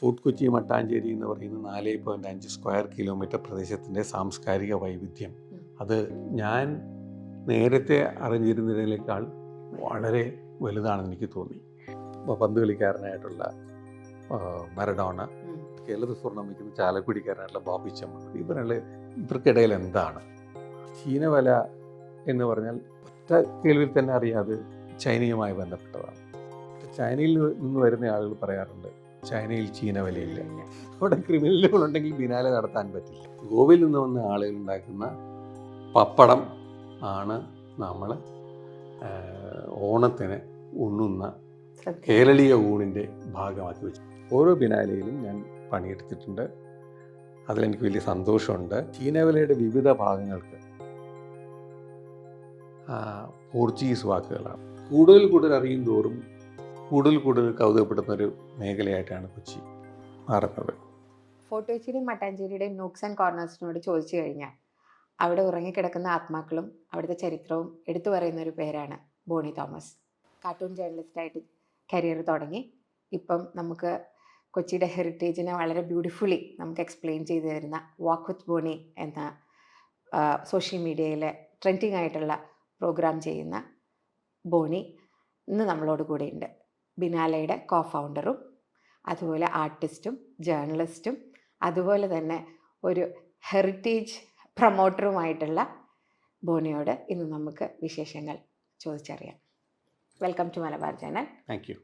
Fort Kochi Mattancherry എന്ന് പറയുന്ന 4.5 square kilometre പ്രദേശത്തിൻ്റെ സാംസ്കാരിക വൈവിധ്യം അത് ഞാൻ നേരത്തെ അറിഞ്ഞിരുന്നതിനേക്കാൾ വളരെ വലുതാണെന്ന് എനിക്ക് തോന്നി. പന്ത് കളിക്കാരനായിട്ടുള്ള മരഡോണ, കേരളത്തിൽ സ്വർണ്ണം വയ്ക്കുന്ന ചാലക്കുടിക്കാരനായിട്ടുള്ള ബോബി ചെമ്മണ്ണൂർ, ഇവർക്കിടയിൽ എന്താണ്? ചീനവല എന്ന് പറഞ്ഞാൽ ഒറ്റ കേൾവിയിൽ തന്നെ അറിയാതെ ചൈനയുമായി ബന്ധപ്പെട്ടതാണ്. ചൈനയിൽ നിന്ന് വരുന്ന ആളുകൾ പറയാറുണ്ട് ചൈനയിൽ ചീനവലയില്ല, അവിടെ ക്രിമിനലുകളുണ്ടെങ്കിൽ ബിനാലെ നടത്താൻ പറ്റില്ല. ഗോവയിൽ നിന്ന് വന്ന ആളുകൾ ഉണ്ടാക്കുന്ന പപ്പടം ആണ് നമ്മൾ ഓണത്തിന് ഉണ്ണുന്ന കേരളീയ ഊണിൻ്റെ ഭാഗമാക്കി വെച്ചു. ഓരോ ബിനാലയിലും ഞാൻ പണിയെടുത്തിട്ടുണ്ട്. അതിലെനിക്ക് വലിയ സന്തോഷമുണ്ട്. ചീനവലയുടെ വിവിധ ഭാഗങ്ങൾക്ക് പോർച്ചുഗീസ് വാക്കുകളാണ്. കൂടുതൽ അറിയും തോറും കൂടുതൽ കൗതുകപ്പെടുന്ന ഒരു മേഖലയായിട്ടാണ് കൊച്ചി മാറുന്നത്. ഫോർട്ട് കൊച്ചിയുടെയും മട്ടാഞ്ചേരിയുടെയും nooks ആൻഡ് കോർണേഴ്സിനോട് ചോദിച്ചു കഴിഞ്ഞാൽ അവിടെ ഉറങ്ങിക്കിടക്കുന്ന ആത്മാക്കളും അവിടുത്തെ ചരിത്രവും എടുത്തു പറയുന്ന ഒരു പേരാണ് ബോണി തോമസ്. കാർട്ടൂൺ ജേർണലിസ്റ്റായിട്ട് കരിയർ തുടങ്ങി ഇപ്പം നമുക്ക് കൊച്ചിയുടെ ഹെറിറ്റേജിനെ വളരെ ബ്യൂട്ടിഫുള്ളി നമുക്ക് എക്സ്പ്ലെയിൻ ചെയ്തു തരുന്ന വാക്ക് വിത്ത് ബോണി എന്ന സോഷ്യൽ മീഡിയയിലെ ട്രെൻഡിങ് ആയിട്ടുള്ള പ്രോഗ്രാം ചെയ്യുന്ന ബോണി ഇന്ന് നമ്മളോട് കൂടെയുണ്ട്. ബിനാലയുടെ കോ-ഫൗണ്ടറും അതുപോലെ ആർട്ടിസ്റ്റും ജേർണലിസ്റ്റും അതുപോലെ തന്നെ ഒരു ഹെറിറ്റേജ് പ്രൊമോട്ടറുമായിട്ടുള്ള ബോണിയോട് ഇന്ന് നമുക്ക് വിശേഷങ്ങൾ ചോദിച്ചറിയാം. Welcome to Malabar channel. Thank you.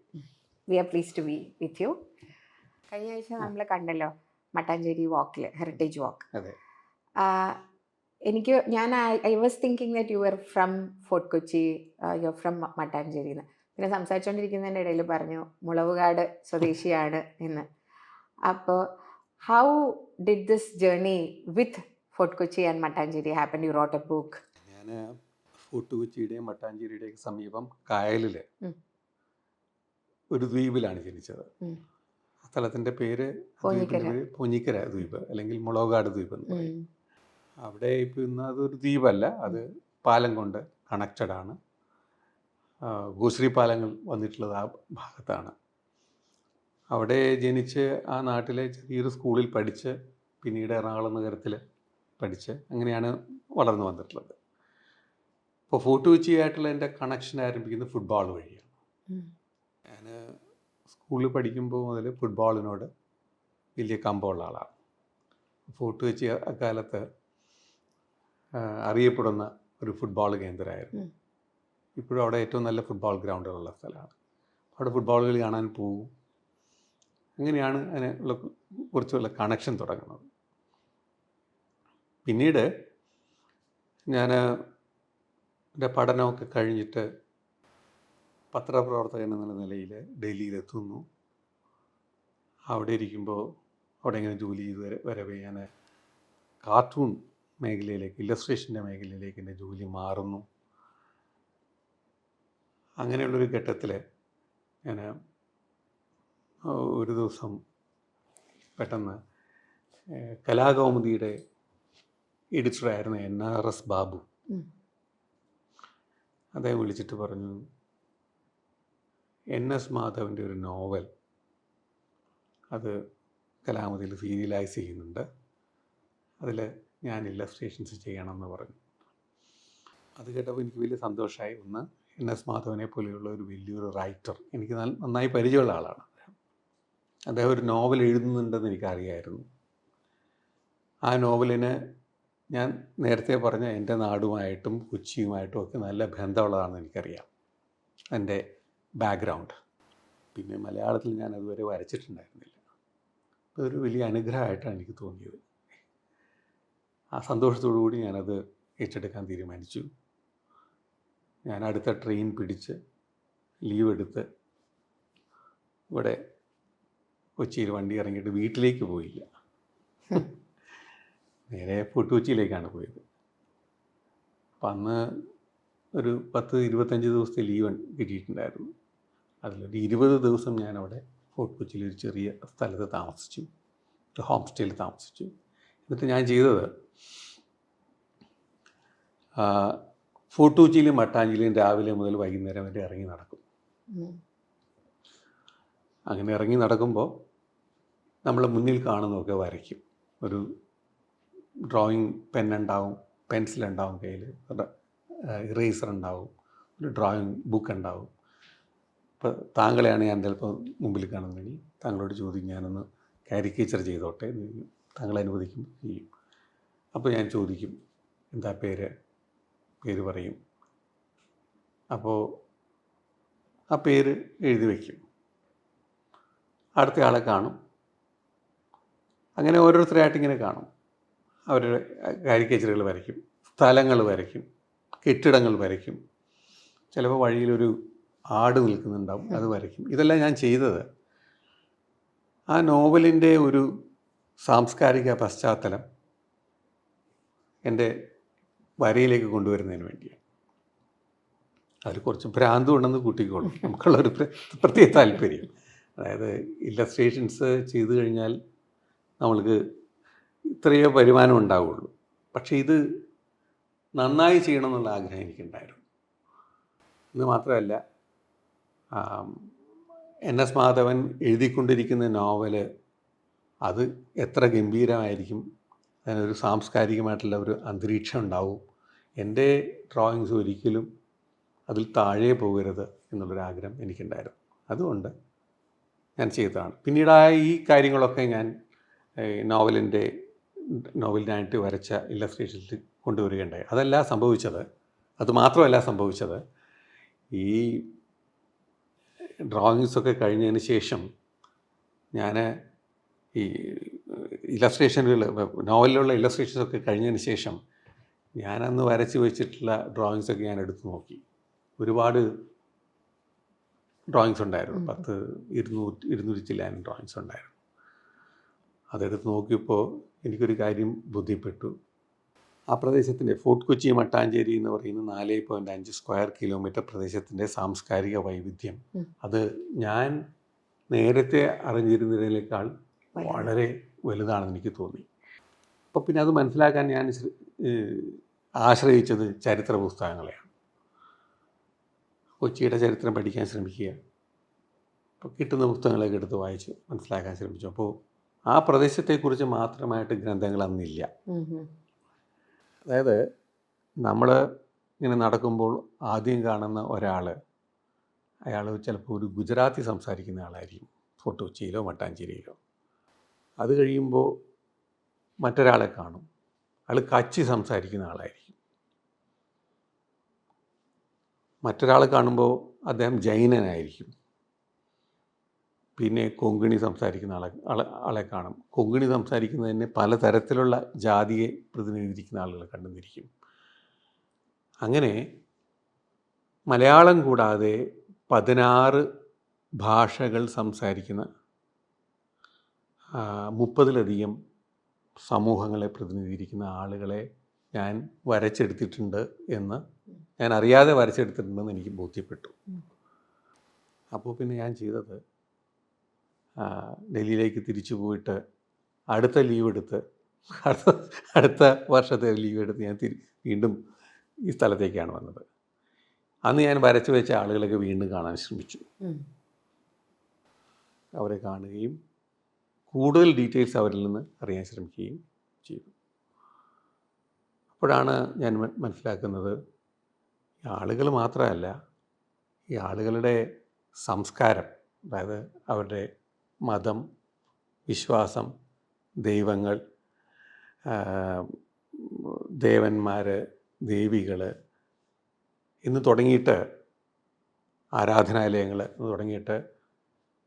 We are please to be with you. കഴിഞ്ഞ ആഴ്ച നമ്മൾ കണ്ടല്ലോ മട്ടാഞ്ചേരി വാക്കിൽ, ഹെറിറ്റേജ് വാക്ക്. അതെ. I was thinking that you are from Fort Kochi, you are from Mattancherry എന്ന്. പിന്നെ സംസാരിച്ചുകൊണ്ടിരിക്കുന്നതിൻ്റെ ഇടയിൽ പറഞ്ഞു മുളവുകാട് സ്വദേശിയാണ് എന്ന്. അപ്പോൾ how did this journey with Fort Kochi and Mattancherry happen? You wrote a book. ഞാൻ ഫോർട്ട് കൊച്ചിയുടെയും മട്ടാഞ്ചേരിയുടെയും സമീപം കായലിൽ ഒരു ദ്വീപിലാണ് ജനിച്ചത്. സ്ഥലത്തിൻ്റെ പേര് പൊഞ്ഞിക്കര ദ്വീപ് അല്ലെങ്കിൽ മുളവുകാട് ദ്വീപ് എന്ന് പറയും. അവിടെ ഇപ്പോൾ ഇന്ന് അതൊരു ദ്വീപല്ല, അത് പാലം കൊണ്ട് കണക്റ്റഡ് ആണ്. ഗോശ്രീ പാലങ്ങൾ വന്നിട്ടുള്ളത് ആ ഭാഗത്താണ്. അവിടെ ജനിച്ച് ആ നാട്ടിലെ ചെറിയൊരു സ്കൂളിൽ പഠിച്ച് പിന്നീട് എറണാകുളം നഗരത്തിൽ പഠിച്ച് അങ്ങനെയാണ് വളർന്നു വന്നിട്ടുള്ളത്. ഇപ്പോൾ ഫോർട്ട് കൊച്ചിയായിട്ടുള്ള എൻ്റെ കണക്ഷൻ ആരംഭിക്കുന്നത് ഫുട്ബോൾ വഴിയാണ്. ഞാൻ സ്കൂളിൽ പഠിക്കുമ്പോൾ മുതൽ ഫുട്ബോളിനോട് വലിയ കമ്പമുള്ള ആളാണ്. ഫോർട്ട് കൊച്ചി അക്കാലത്ത് അറിയപ്പെടുന്ന ഒരു ഫുട്ബോൾ കേന്ദ്രമായിരുന്നു. ഇപ്പോഴും അവിടെ ഏറ്റവും നല്ല ഫുട്ബോൾ ഗ്രൗണ്ടുകളുള്ള സ്ഥലമാണ്. അവിടെ ഫുട്ബോൾ കളി കാണാൻ പോകും. അങ്ങനെയാണ് അതിനുള്ള കുറച്ചുള്ള കണക്ഷൻ തുടങ്ങുന്നത്. പിന്നീട് ഞാൻ എൻ്റെ പഠനമൊക്കെ കഴിഞ്ഞിട്ട് പത്രപ്രവർത്തകൻ എന്നുള്ള നിലയിൽ ഡൽഹിയിലെത്തുന്നു. അവിടെ ഇരിക്കുമ്പോൾ അവിടെ ഇങ്ങനെ ജോലി ചെയ്ത് വരവേ ഞാൻ കാർട്ടൂൺ മേഖലയിലേക്ക്, ഇല്ലസ്ട്രേഷൻ്റെ മേഖലയിലേക്ക് എൻ്റെ ജോലി മാറുന്നു. അങ്ങനെയുള്ളൊരു ഘട്ടത്തിൽ ഞാൻ ഒരു ദിവസം പെട്ടെന്ന് കലാകൗമുദിയുടെ എഡിറ്ററായിരുന്ന NRS ബാബു അദ്ദേഹം വിളിച്ചിട്ട് പറഞ്ഞു, NS മാധവൻ്റെ ഒരു നോവൽ അത് കലാകൗമുദിയിൽ സീരിയലൈസ് ചെയ്യുന്നുണ്ട്, അതിൽ ഞാൻ ഇല്ലസ്ട്രേഷൻസ് ചെയ്യണമെന്ന് പറഞ്ഞു. അത് കേട്ടപ്പോൾ എനിക്ക് വലിയ സന്തോഷമായി. ഒന്ന് NS മാധവനെ പോലെയുള്ള ഒരു വലിയൊരു റൈറ്റർ, എനിക്ക് നന്നായി പരിചയമുള്ള ആളാണ് അദ്ദേഹം ഒരു നോവൽ എഴുതുന്നുണ്ടെന്ന് എനിക്കറിയായിരുന്നു. ആ നോവലിന് ഞാൻ നേരത്തെ പറഞ്ഞ എൻ്റെ നാടുമായിട്ടും കൊച്ചിയുമായിട്ടും ഒക്കെ നല്ല ബന്ധമുള്ളതാണെന്ന് എനിക്കറിയാം, എൻ്റെ ബാക്ക്ഗ്രൗണ്ട്. പിന്നെ മലയാളത്തിൽ ഞാൻ അതുവരെ വരച്ചിട്ടുണ്ടായിരുന്നില്ല. അതൊരു വലിയ അനുഗ്രഹമായിട്ടാണ് എനിക്ക് തോന്നിയത്. ആ സന്തോഷത്തോടു കൂടി ഞാനത് ഏറ്റെടുക്കാൻ തീരുമാനിച്ചു. ഞാൻ അടുത്ത ട്രെയിൻ പിടിച്ച് ലീവ് എടുത്ത് ഇവിടെ കൊച്ചിയിൽ വണ്ടി ഇറങ്ങിയിട്ട് വീട്ടിലേക്ക് പോയില്ല, നേരെ ഫോർട്ട് കൊച്ചിയിലേക്കാണ് പോയത്. അപ്പം അന്ന് ഒരു 10-25 ദിവസത്തെ ലീവ് കിട്ടിയിട്ടുണ്ടായിരുന്നു. അതിലൊരു 20 ദിവസം ഞാനവിടെ ഫോർട്ട് കൊച്ചിയിൽ ഒരു ചെറിയ സ്ഥലത്ത് താമസിച്ചു, ഒരു ഹോം സ്റ്റേയിൽ താമസിച്ചു. എന്നിട്ട് ഞാൻ ചെയ്തത് ഫോർട്ട് കൊച്ചിയിലും മട്ടാഞ്ചേരിയിലും രാവിലെ മുതൽ വൈകുന്നേരം വരെ ഇറങ്ങി നടക്കും. അങ്ങനെ ഇറങ്ങി നടക്കുമ്പോൾ നമ്മൾ മുന്നിൽ കാണുന്നതൊക്കെ വരയ്ക്കും. ഒരു ഡ്രോയിങ് പെന്നുണ്ടാവും, പെൻസിലുണ്ടാവും കയ്യിൽ, ഇറേസർ ഉണ്ടാവും, ഒരു ഡ്രോയിങ് ബുക്ക് ഉണ്ടാവും. ഇപ്പോൾ താങ്കളെയാണ് ഞാൻ ചിലപ്പോൾ മുമ്പിൽ കാണുന്നതെങ്കിൽ താങ്കളോട് ചോദിക്കും, ഞാനൊന്ന് കാരിക്കേച്ചർ ചെയ്തോട്ടെ എന്ന് ചോദിക്കും. താങ്കൾ അനുവദിക്കും, ചെയ്യും. അപ്പോൾ ഞാൻ ചോദിക്കും, എന്താ പേര് പറയും. അപ്പോൾ ആ പേര് എഴുതി വയ്ക്കും. അടുത്ത ആളെ കാണും. അങ്ങനെ ഓരോരുത്തരായിട്ട് ഇങ്ങനെ കാണും. അവരുടെ കാരിക്കേച്ചറുകൾ വരയ്ക്കും, സ്ഥലങ്ങൾ വരയ്ക്കും, കെട്ടിടങ്ങൾ വരയ്ക്കും. ചിലപ്പോൾ വഴിയിലൊരു ആട് നിൽക്കുന്നുണ്ടാവും, അത് വരയ്ക്കും. ഇതെല്ലാം ഞാൻ ചെയ്തത് ആ നോവലിൻ്റെ ഒരു സാംസ്കാരിക പശ്ചാത്തലം എൻ്റെ വരയിലേക്ക് കൊണ്ടുവരുന്നതിന് വേണ്ടിയാണ്. അതിൽ കുറച്ച് ഭ്രാന്ത് ഉണ്ടെന്ന് കൂട്ടിക്കോളും, നമുക്കുള്ളൊരു പ്രത്യേക താല്പര്യം. അതായത് ഇല്ലസ്ട്രേഷൻസ് ചെയ്തു കഴിഞ്ഞാൽ നമ്മൾക്ക് ഇത്രയേ വരുമാനം ഉണ്ടാവുള്ളൂ. പക്ഷേ ഇത് നന്നായി ചെയ്യണം എന്നുള്ള ആഗ്രഹം എനിക്കുണ്ടായിരുന്നു. ഇത് മാത്രമല്ല, NS മാധവൻ എഴുതിക്കൊണ്ടിരിക്കുന്ന നോവല് അത് എത്ര ഗംഭീരമായിരിക്കും, അതിനൊരു സാംസ്കാരികമായിട്ടുള്ള ഒരു അന്തരീക്ഷം ഉണ്ടാവും. എൻ്റെ ഡ്രോയിങ്സ് ഒരിക്കലും അതിൽ താഴെ പോകരുത് എന്നുള്ളൊരാഗ്രഹം എനിക്കുണ്ടായിരുന്നു. അതുകൊണ്ട് ഞാൻ ചെയ്തതാണ്. പിന്നീട് ഈ കാര്യങ്ങളൊക്കെ ഞാൻ നോവലിനായിട്ട് വരച്ച ഇല്ലസ്ട്രേഷനിൽ കൊണ്ടുവരികയുണ്ടായി. അത് മാത്രമല്ല സംഭവിച്ചത്, ഈ ഡ്രോയിങ്സൊക്കെ കഴിഞ്ഞതിന് ശേഷം ഞാൻ ഈ നോവലിലുള്ള ഇല്ലസ്ട്രേഷൻസൊക്കെ കഴിഞ്ഞതിന് ശേഷം ഞാനന്ന് വരച്ച് വെച്ചിട്ടുള്ള ഡ്രോയിങ്സൊക്കെ ഞാൻ എടുത്തു നോക്കി. ഒരുപാട് ഡ്രോയിങ്സ് ഉണ്ടായിരുന്നു, 200 ചില്ലാനും ഡ്രോയിങ്സ് ഉണ്ടായിരുന്നു. അതെടുത്ത് നോക്കിയപ്പോൾ എനിക്കൊരു കാര്യം ബോധ്യപ്പെട്ടു. ആ പ്രദേശത്തിൻ്റെ ഫോർട്ട് കൊച്ചി മട്ടാഞ്ചേരി എന്ന് പറയുന്ന 4.5 സ്ക്വയർ കിലോമീറ്റർ പ്രദേശത്തിൻ്റെ സാംസ്കാരിക വൈവിധ്യം അത് ഞാൻ നേരത്തെ അറിഞ്ഞിരുന്നതിനേക്കാൾ വളരെ വലുതാണെന്ന് എനിക്ക് തോന്നി. അപ്പോൾ പിന്നെ അത് മനസ്സിലാക്കാൻ ഞാൻ ആശ്രയിച്ചത് ചരിത്ര പുസ്തകങ്ങളെയാണ്. കൊച്ചിയുടെ ചരിത്രം പഠിക്കാൻ ശ്രമിക്കുക, അപ്പോൾ കിട്ടുന്ന പുസ്തകങ്ങളൊക്കെ എടുത്ത് വായിച്ച് മനസ്സിലാക്കാൻ ശ്രമിച്ചു. അപ്പോൾ ആ പ്രദേശത്തെക്കുറിച്ച് മാത്രമായിട്ട് ഗ്രന്ഥങ്ങൾ അന്നില്ല. അതായത് നമ്മൾ ഇങ്ങനെ നടക്കുമ്പോൾ ആദ്യം കാണുന്ന അയാൾ ചിലപ്പോൾ ഒരു ഗുജറാത്തി സംസാരിക്കുന്ന ആളായിരിക്കും, ഫോർട്ട് കൊച്ചിയിലോ മട്ടാഞ്ചേരിയിലോ. അത് കഴിയുമ്പോൾ മറ്റൊരാളെ കാണും, അയാൾ കച്ചി സംസാരിക്കുന്ന ആളായിരിക്കും. മറ്റൊരാളെ കാണുമ്പോൾ അദ്ദേഹം ജൈനനായിരിക്കും. പിന്നെ കൊങ്കിണി സംസാരിക്കുന്ന ആളെ കാണും. കൊങ്കിണി സംസാരിക്കുന്നതിന് പലതരത്തിലുള്ള ജാതിയെ പ്രതിനിധീകരിക്കുന്ന ആളുകളെ കണ്ടുവന്നിരിക്കും. അങ്ങനെ മലയാളം കൂടാതെ 16 ഭാഷകൾ സംസാരിക്കുന്ന 30-ലധികം സമൂഹങ്ങളെ പ്രതിനിധീകരിക്കുന്ന ആളുകളെ ഞാൻ വരച്ചെടുത്തിട്ടുണ്ട് എന്ന്, ഞാൻ അറിയാതെ വരച്ചെടുത്തിട്ടുണ്ടെന്ന് എനിക്ക് ബോധ്യപ്പെട്ടു. അപ്പോൾ പിന്നെ ഞാൻ ചെയ്തത് ഡൽഹിയിലേക്ക് തിരിച്ചു പോയിട്ട് അടുത്ത വർഷത്തെ ലീവ് എടുത്ത് ഞാൻ വീണ്ടും ഈ സ്ഥലത്തേക്കാണ് വന്നത്. അന്ന് ഞാൻ വരച്ചു വെച്ച ആളുകളൊക്കെ വീണ്ടും കാണാൻ ശ്രമിച്ചു. അവരെ കാണുകയും കൂടുതൽ ഡീറ്റെയിൽസ് അവരിൽ നിന്ന് അറിയാൻ ശ്രമിക്കുകയും ചെയ്തു. അപ്പോഴാണ് ഞാൻ മനസ്സിലാക്കുന്നത്, ഈ ആളുകൾ മാത്രമല്ല, ഈ ആളുകളുടെ സംസ്കാരം, അതായത് അവരുടെ മതം, വിശ്വാസം, ദൈവങ്ങൾ, ദേവന്മാർ, ദേവികൾ എന്ന് തുടങ്ങിയിട്ട്, ആരാധനാലയങ്ങൾ എന്ന് തുടങ്ങിയിട്ട്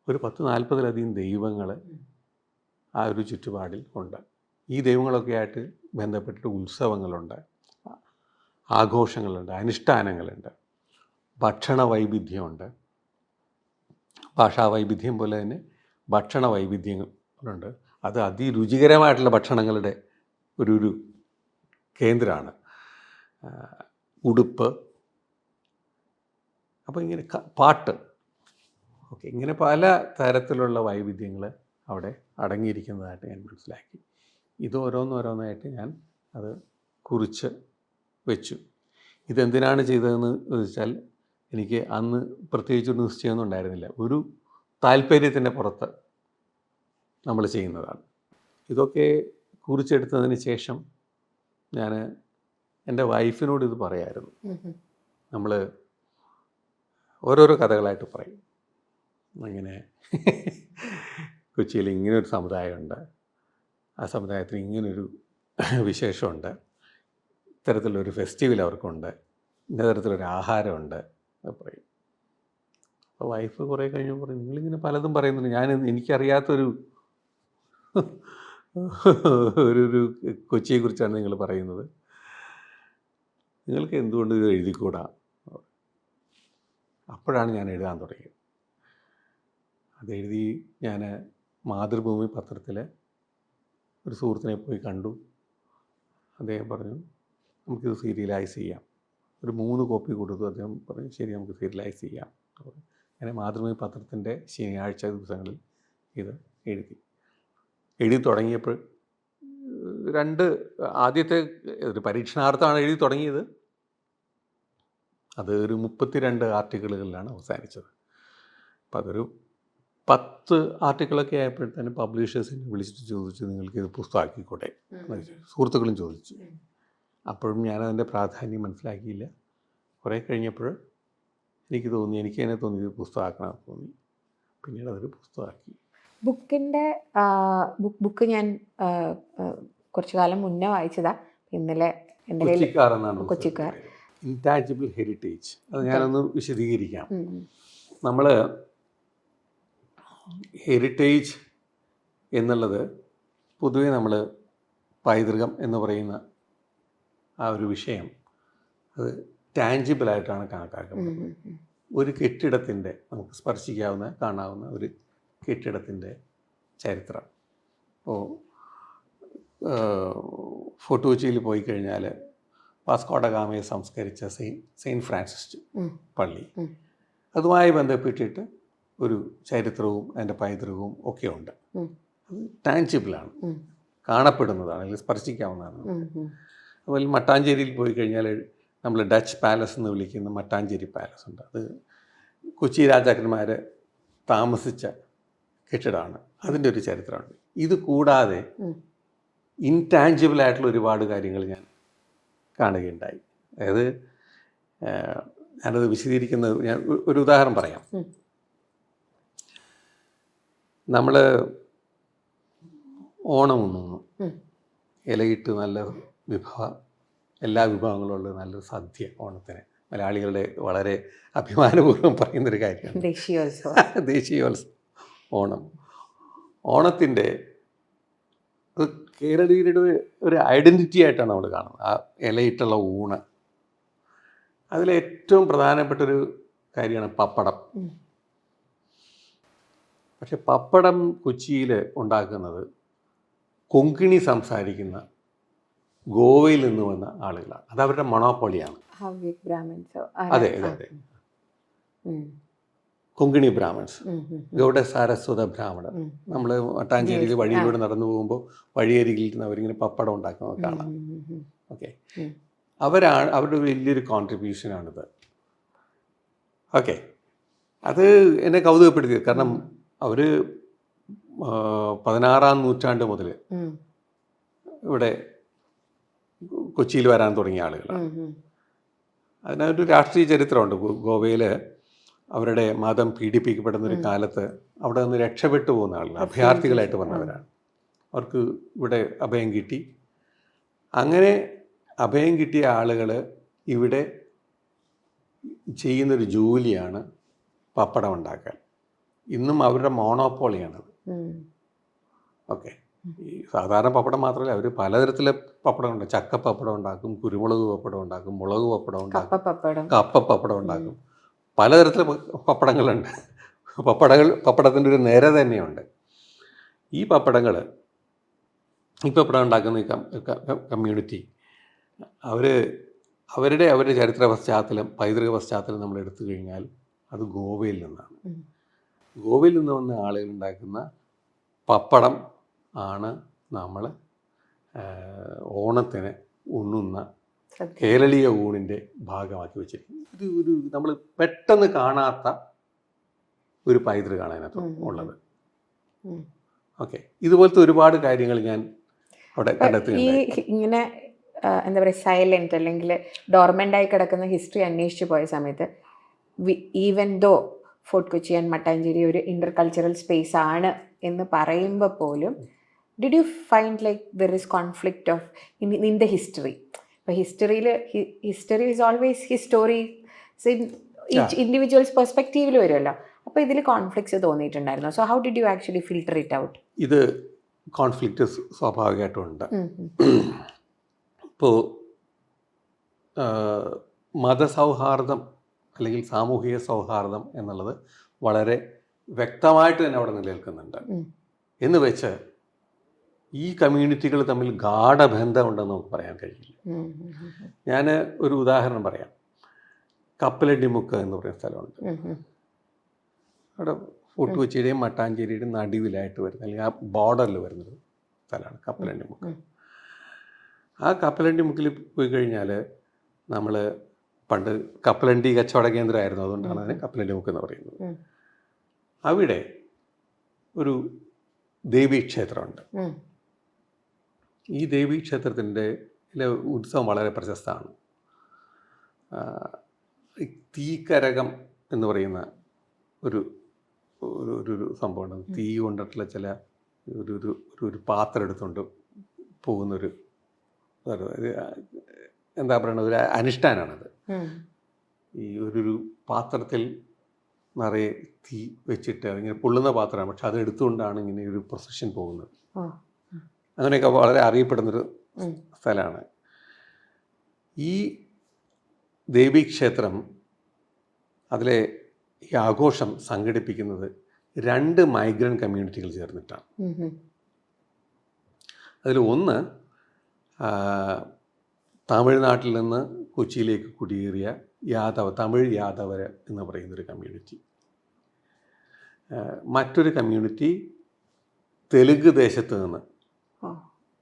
ഒരു 10-40-ലധികം ദൈവങ്ങൾ ആ ഒരു ചുറ്റുപാടിൽ ഉണ്ട്. ഈ ദൈവങ്ങളൊക്കെ ആയിട്ട് ബന്ധപ്പെട്ടിട്ട് ഉത്സവങ്ങളുണ്ട്, ആഘോഷങ്ങളുണ്ട്, അനുഷ്ഠാനങ്ങളുണ്ട്, ഭക്ഷണ വൈവിധ്യമുണ്ട്. ഭാഷാ വൈവിധ്യം പോലെ തന്നെ ഭക്ഷണ വൈവിധ്യങ്ങളുണ്ട്. അത് അതിരുചികരമായിട്ടുള്ള ഭക്ഷണങ്ങളുടെ ഒരു കേന്ദ്രമാണ്. ഉടുപ്പ്, അപ്പോൾ ഇങ്ങനെ പാട്ട്, ഓക്കെ, ഇങ്ങനെ പല തരത്തിലുള്ള വൈവിധ്യങ്ങൾ അവിടെ അടങ്ങിയിരിക്കുന്നതായിട്ട് ഞാൻ മനസ്സിലാക്കി. ഇത് ഓരോന്നോരോന്നായിട്ട് ഞാൻ അത് കുറിച്ച് വെച്ചു. ഇതെന്തിനാണ് ചെയ്തതെന്ന് ചോദിച്ചാൽ, എനിക്ക് അന്ന് പ്രത്യേകിച്ചൊരു നിശ്ചയമൊന്നും ഉണ്ടായിരുന്നില്ല. ഒരു താല്പര്യത്തിൻ്റെ പുറത്ത് നമ്മൾ ചെയ്യുന്നതാണ്. ഇതൊക്കെ കുറിച്ചെടുത്തതിന് ശേഷം ഞാൻ എൻ്റെ വൈഫിനോട് ഇത് പറയായിരുന്നു. നമ്മൾ ഓരോരോ കഥകളായിട്ട് പറയും. അങ്ങനെ കൊച്ചിയിൽ ഇങ്ങനൊരു സമുദായമുണ്ട്, ആ സമുദായത്തിന് ഇങ്ങനൊരു വിശേഷമുണ്ട്, ഇത്തരത്തിലൊരു ഫെസ്റ്റിവൽ അവർക്കുണ്ട്, ഇന്ന തരത്തിലൊരു ആഹാരമുണ്ട് അത് പറയും. അപ്പോൾ വൈഫ് കുറേ കഴിഞ്ഞപ്പോൾ പറയും, നിങ്ങളിങ്ങനെ പലതും പറയുന്നുണ്ട്, എനിക്കറിയാത്തൊരു ഒരു കൊച്ചിയെക്കുറിച്ചാണ് നിങ്ങൾ പറയുന്നത്, നിങ്ങൾക്ക് എന്തുകൊണ്ട് ഇത് എഴുതിക്കൂടാ? അപ്പോഴാണ് ഞാൻ എഴുതാൻ തുടങ്ങിയത്. അതെഴുതി ഞാൻ മാതൃഭൂമി പത്രത്തിൽ ഒരു സുഹൃത്തിനെ പോയി കണ്ടു. അദ്ദേഹം പറഞ്ഞു നമുക്കിത് സീരിയലൈസ് ചെയ്യാം. ഒരു 3 കോപ്പി കൊടുത്തു. അദ്ദേഹം പറഞ്ഞു ശരി, നമുക്ക് സീരിയലൈസ് ചെയ്യാം. അങ്ങനെ മാതൃഭൂമി പത്രത്തിൻ്റെ ശനിയാഴ്ച ദിവസങ്ങളിൽ ഇത് എഴുതി തുടങ്ങിയപ്പോൾ ആദ്യത്തെ ഒരു പരീക്ഷണാർത്ഥമാണ് എഴുതി തുടങ്ങിയത്. അത് ഒരു 32 ആർട്ടിക്കിളുകളിലാണ് അവസാനിച്ചത്. അപ്പം അതൊരു 10 ആർട്ടിക്കിളൊക്കെ ആയപ്പോഴത്തേനും പബ്ലിഷേഴ്സിനെ വിളിച്ചിട്ട് ചോദിച്ചു, നിങ്ങൾക്കിത് പുസ്തകമാക്കിക്കോട്ടെ. സുഹൃത്തുക്കളും ചോദിച്ചു. അപ്പോഴും ഞാനതിൻ്റെ പ്രാധാന്യം മനസ്സിലാക്കിയില്ല. കുറേ കഴിഞ്ഞപ്പോൾ എനിക്കതിനെ തോന്നി ഇത് പുസ്തകമാക്കണമെന്ന് തോന്നി. പിന്നീട് അതൊരു പുസ്തകമാക്കി. ബുക്ക് ഞാൻ കുറച്ചു കാലം മുന്നേ വായിച്ചതാ. ഇന്നലെ എൻ്റെ കൊച്ചിക്കാർ എന്നാണ് കൊച്ചിക്കാർ, ഇൻടാഞ്ചിബിൾ ഹെറിറ്റേജ്. അത് ഞാനൊന്ന് വിശദീകരിക്കാം. നമ്മൾ ഹെറിറ്റേജ് എന്നുള്ളത് പൊതുവെ നമ്മൾ പൈതൃകം എന്ന് പറയുന്ന ആ ഒരു വിഷയം അത് ടാഞ്ചിബിളായിട്ടാണ് കണക്കാക്കുന്നത്. ഒരു കെട്ടിടത്തിൻ്റെ, നമുക്ക് സ്പർശിക്കാവുന്ന കാണാവുന്ന ഒരു കെട്ടിടത്തിൻ്റെ ചരിത്രം. ഇപ്പോൾ ഫോർട്ട് കൊച്ചിയിൽ പോയി കഴിഞ്ഞാൽ വാസ്കോഡ ഗാമയെ സംസ്കരിച്ച സെയിൻറ്റ് ഫ്രാൻസിസ് പള്ളി, അതുമായി ബന്ധപ്പെട്ടിട്ട് ഒരു ചരിത്രവും അതിൻ്റെ പൈതൃകവും ഒക്കെ ഉണ്ട്. അത് ടാഞ്ചിബിളാണ്, കാണപ്പെടുന്നതാണ്, അല്ലെങ്കിൽ സ്പർശിക്കാവുന്നതാണ്. അതുപോലെ മട്ടാഞ്ചേരിയിൽ പോയി കഴിഞ്ഞാൽ നമ്മൾ ഡച്ച് പാലസ് എന്ന് വിളിക്കുന്ന മട്ടാഞ്ചേരി പാലസ് ഉണ്ട്. അത് കൊച്ചി രാജാക്കന്മാർ താമസിച്ച കെട്ടിടമാണ്. അതിൻ്റെ ഒരു ചരിത്രമുണ്ട്. ഇത് കൂടാതെ ഇൻടാഞ്ചിബിളായിട്ടുള്ള ഒരുപാട് കാര്യങ്ങൾ ഞാൻ കാണുകയുണ്ടായി. അതായത് ഞാനത് വിശദീകരിക്കുന്നത്, ഞാൻ ഒരു ഉദാഹരണം പറയാം. നമ്മൾ ഓണം ഉണ്ണുന്നു, ഇലയിട്ട് നല്ല എല്ലാ വിഭവങ്ങളുള്ള നല്ലൊരു സദ്യ ഓണത്തിന്. മലയാളികളുടെ വളരെ അഭിമാനപൂർവ്വം പറയുന്നൊരു കാര്യമാണ് ദേശീയോത്സവം ഓണത്തിൻ്റെ കേരളീയരുടെ ഒരു ഐഡൻറ്റിറ്റി ആയിട്ടാണ് നമ്മൾ കാണുന്നത്. ആ ഇലയിട്ടുള്ള ഊണ്, അതിലേറ്റവും പ്രധാനപ്പെട്ടൊരു കാര്യമാണ് പപ്പടം. പക്ഷെ പപ്പടം കൊച്ചിയിൽ ഉണ്ടാക്കുന്നത് കൊങ്കിണി സംസാരിക്കുന്ന ഗോവയിൽ നിന്ന് വന്ന ആളുകളാണ്. അത് അവരുടെ മൊണോപ്പൊളിയാണ്. അതെ അതെ അതെ, കൊങ്കിണി ബ്രാഹ്മൺസ്, ഗൗഡ സാരസ്വത ബ്രാഹ്മണർ. നമ്മൾ മട്ടാഞ്ചേരിയിൽ വഴിയിലൂടെ നടന്നു പോകുമ്പോൾ വഴിയരികിൽ നിന്ന് അവരിങ്ങനെ പപ്പടം ഉണ്ടാക്കുന്നത് കാണാം. ഓക്കെ, അവരുടെ വലിയൊരു കോൺട്രിബ്യൂഷനാണിത്. ഓക്കെ, അത് എന്നെ കൗതുകപ്പെടുത്തിയത്. കാരണം അവർ 16-ാം നൂറ്റാണ്ട് മുതൽ ഇവിടെ കൊച്ചിയിൽ വരാൻ തുടങ്ങിയ ആളുകളാണ്. അതിനൊരു രാഷ്ട്രീയ ചരിത്രമുണ്ട്. ഗോവയിൽ അവരുടെ മതം പീഡിപ്പിക്കപ്പെടുന്നൊരു കാലത്ത് അവിടെ നിന്ന് രക്ഷപ്പെട്ടു പോകുന്ന ആളുകൾ, അഭയാർത്ഥികളായിട്ട് വന്നവരാണ്. അവർക്ക് ഇവിടെ അഭയം കിട്ടി. അങ്ങനെ അഭയം കിട്ടിയ ആളുകൾ ഇവിടെ ചെയ്യുന്നൊരു ജോലിയാണ് പപ്പടം ഉണ്ടാക്കാൻ. ഇന്നും അവരുടെ മോണോപ്പോളിയാണത്. ഓക്കെ, ഈ സാധാരണ പപ്പടം മാത്രമല്ല, അവർ പലതരത്തിലെ പപ്പടം ഉണ്ടാക്കും. ചക്കപ്പപ്പടം ഉണ്ടാക്കും, കുരുമുളക് പപ്പടം ഉണ്ടാക്കും, മുളക് പപ്പടം ഉണ്ടാക്കും, കപ്പ പപ്പടം ഉണ്ടാക്കും. പലതരത്തിലെ പപ്പടങ്ങളുണ്ട്. പപ്പടത്തിൻ്റെ ഒരു നിര തന്നെയുണ്ട്. ഈ പപ്പടം ഉണ്ടാക്കുന്ന കമ്മ്യൂണിറ്റി അവരുടെ ചരിത്ര പശ്ചാത്തലം, പൈതൃക പശ്ചാത്തലം നമ്മൾ എടുത്തു കഴിഞ്ഞാൽ അത് ഗോവയിൽ നിന്നാണ്. ഗോവയിൽ നിന്ന് വന്ന ആളുകൾ ഉണ്ടാക്കുന്ന പപ്പടം ആണ് നമ്മൾ ഓണത്തിന് ഉണ്ണുന്ന കേരളീയ ഊണിൻ്റെ ഭാഗമാക്കി വെച്ചിരിക്കുന്നത്. ഇത് നമ്മൾ പെട്ടെന്ന് കാണാത്ത ഒരു പൈതൃകമാണ് അതിനകത്ത് ഉള്ളത്. ഓക്കെ, ഇതുപോലത്തെ ഒരുപാട് കാര്യങ്ങൾ ഞാൻ അവിടെ ഈ കണ്ടെത്തുകയുണ്ടായി. ഇങ്ങനെ എന്താ പറയുക സൈലൻറ്റ് അല്ലെങ്കിൽ ഡോർമെൻ്റ് ആയി കിടക്കുന്ന ഹിസ്റ്ററി അന്വേഷിച്ച് പോയ സമയത്ത് even though Fort Kochi and Mattancherry ഒരു ഇൻ്റർ കൾച്ചറൽ സ്പേസ് ആണ് എന്ന് പറയുമ്പോൾ പോലും did you find like there is conflict of in the history? ഇപ്പോൾ history is always history individuals പെർസ്പെക്റ്റീവിൽ വരുമല്ലോ. അപ്പോൾ ഇതിൽ കോൺഫ്ലിക്ട്സ് തോന്നിയിട്ടുണ്ടായിരുന്നു. So how did you actually filter it out? ഇത് കോൺഫ്ലിക്റ്റ് സ്വാഭാവികമായിട്ടും ഉണ്ട്. ഇപ്പോൾ മതസൗഹാർദ്ദം അല്ലെങ്കിൽ സാമൂഹിക സൗഹാർദ്ദം എന്നുള്ളത് വളരെ വ്യക്തമായിട്ട് തന്നെ അവിടെ നിലനിൽക്കുന്നുണ്ട്. എന്ന് വെച്ച് ഈ കമ്മ്യൂണിറ്റികൾ തമ്മിൽ ഗാഢബന്ധമുണ്ടെന്ന് നമുക്ക് പറയാൻ കഴിയില്ല. ഞാൻ ഒരു ഉദാഹരണം പറയാം. കപ്പലണ്ടിമുക്ക് എന്ന് പറയുന്ന സ്ഥലമുണ്ട്. അവിടെ ഫോർട്ട് കൊച്ചിയുടെയും മട്ടാഞ്ചേരിയുടെയും നടുവിലായിട്ട് വരുന്ന അല്ലെങ്കിൽ ആ ബോർഡറിൽ വരുന്നൊരു സ്ഥലമാണ് കപ്പലണ്ടിമുക്ക്. ആ കപ്പലണ്ടിമുക്കിൽ പോയി കഴിഞ്ഞാൽ നമ്മൾ പണ്ട് കപ്പലണ്ടി കച്ചവട കേന്ദ്രമായിരുന്നു, അതുകൊണ്ടാണ് അതിന് കപ്പലണ്ടിമുക്ക് എന്ന് പറയുന്നത്. അവിടെ ഒരു ദേവീക്ഷേത്രമുണ്ട്. ഈ ദേവീക്ഷേത്രത്തിൻ്റെ ഉത്സവം വളരെ പ്രശസ്തമാണ്. തീക്കരകം എന്ന് പറയുന്ന ഒരു ഒരു സംഭവമാണ്. തീ കൊണ്ടിട്ടുള്ള ചില ഒരു പാത്രം എടുത്തുകൊണ്ട് പോകുന്നൊരു എന്താ പറയുക, ഒരു അനുഷ്ഠാനമാണത്. ഈ ഒരു പാത്രത്തിൽ നിറയെ തീ വെച്ചിട്ട് അതിങ്ങനെ പൊള്ളുന്ന പാത്രമാണ്, പക്ഷെ അത് എടുത്തുകൊണ്ടാണ് ഇങ്ങനെ ഒരു പ്രൊസഷൻ പോകുന്നത്. അങ്ങനെയൊക്കെ വളരെ അറിയപ്പെടുന്നൊരു സ്ഥലമാണ്. ഈ ദേവീക്ഷേത്രം അതിലെ ഈ ആഘോഷം സംഘടിപ്പിക്കുന്നത് 2 മൈഗ്രൻ്റ് കമ്മ്യൂണിറ്റികൾ ചേർന്നിട്ടാണ്. അതിൽ ഒന്ന് തമിഴ്നാട്ടിൽ നിന്ന് കൊച്ചിയിലേക്ക് കുടിയേറിയ തമിഴ് യാദവർ എന്ന് പറയുന്നൊരു കമ്മ്യൂണിറ്റി. മറ്റൊരു കമ്മ്യൂണിറ്റി തെലുങ്ക് ദേശത്ത് നിന്ന്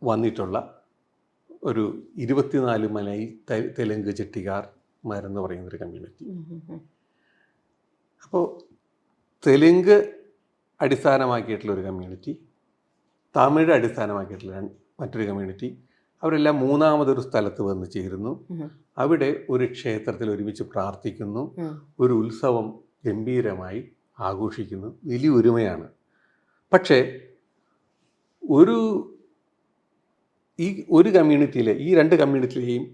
വന്നിട്ടുള്ള ഒരു 24 മലൈ തെലുങ്ക് ചെട്ടിക്കാർമാരെന്ന് പറയുന്നൊരു കമ്മ്യൂണിറ്റി. അപ്പോൾ തെലുങ്ക് അടിസ്ഥാനമാക്കിയിട്ടുള്ളൊരു കമ്മ്യൂണിറ്റി, തമിഴ് അടിസ്ഥാനമാക്കിയിട്ടുള്ള മറ്റൊരു കമ്മ്യൂണിറ്റി, അവരെല്ലാം മൂന്നാമതൊരു സ്ഥലത്ത് വന്ന് ചേരുന്നു. അവിടെ ഒരു ക്ഷേത്രത്തിൽ ഒരുമിച്ച് പ്രാർത്ഥിക്കുന്നു, ഒരു ഉത്സവം ഗംഭീരമായി ആഘോഷിക്കുന്നു. വലിയ ഒരുമയാണ്. പക്ഷേ ഒരു കമ്മ്യൂണിറ്റിയിലെ ഈ 2 കമ്മ്യൂണിറ്റിയിലെയും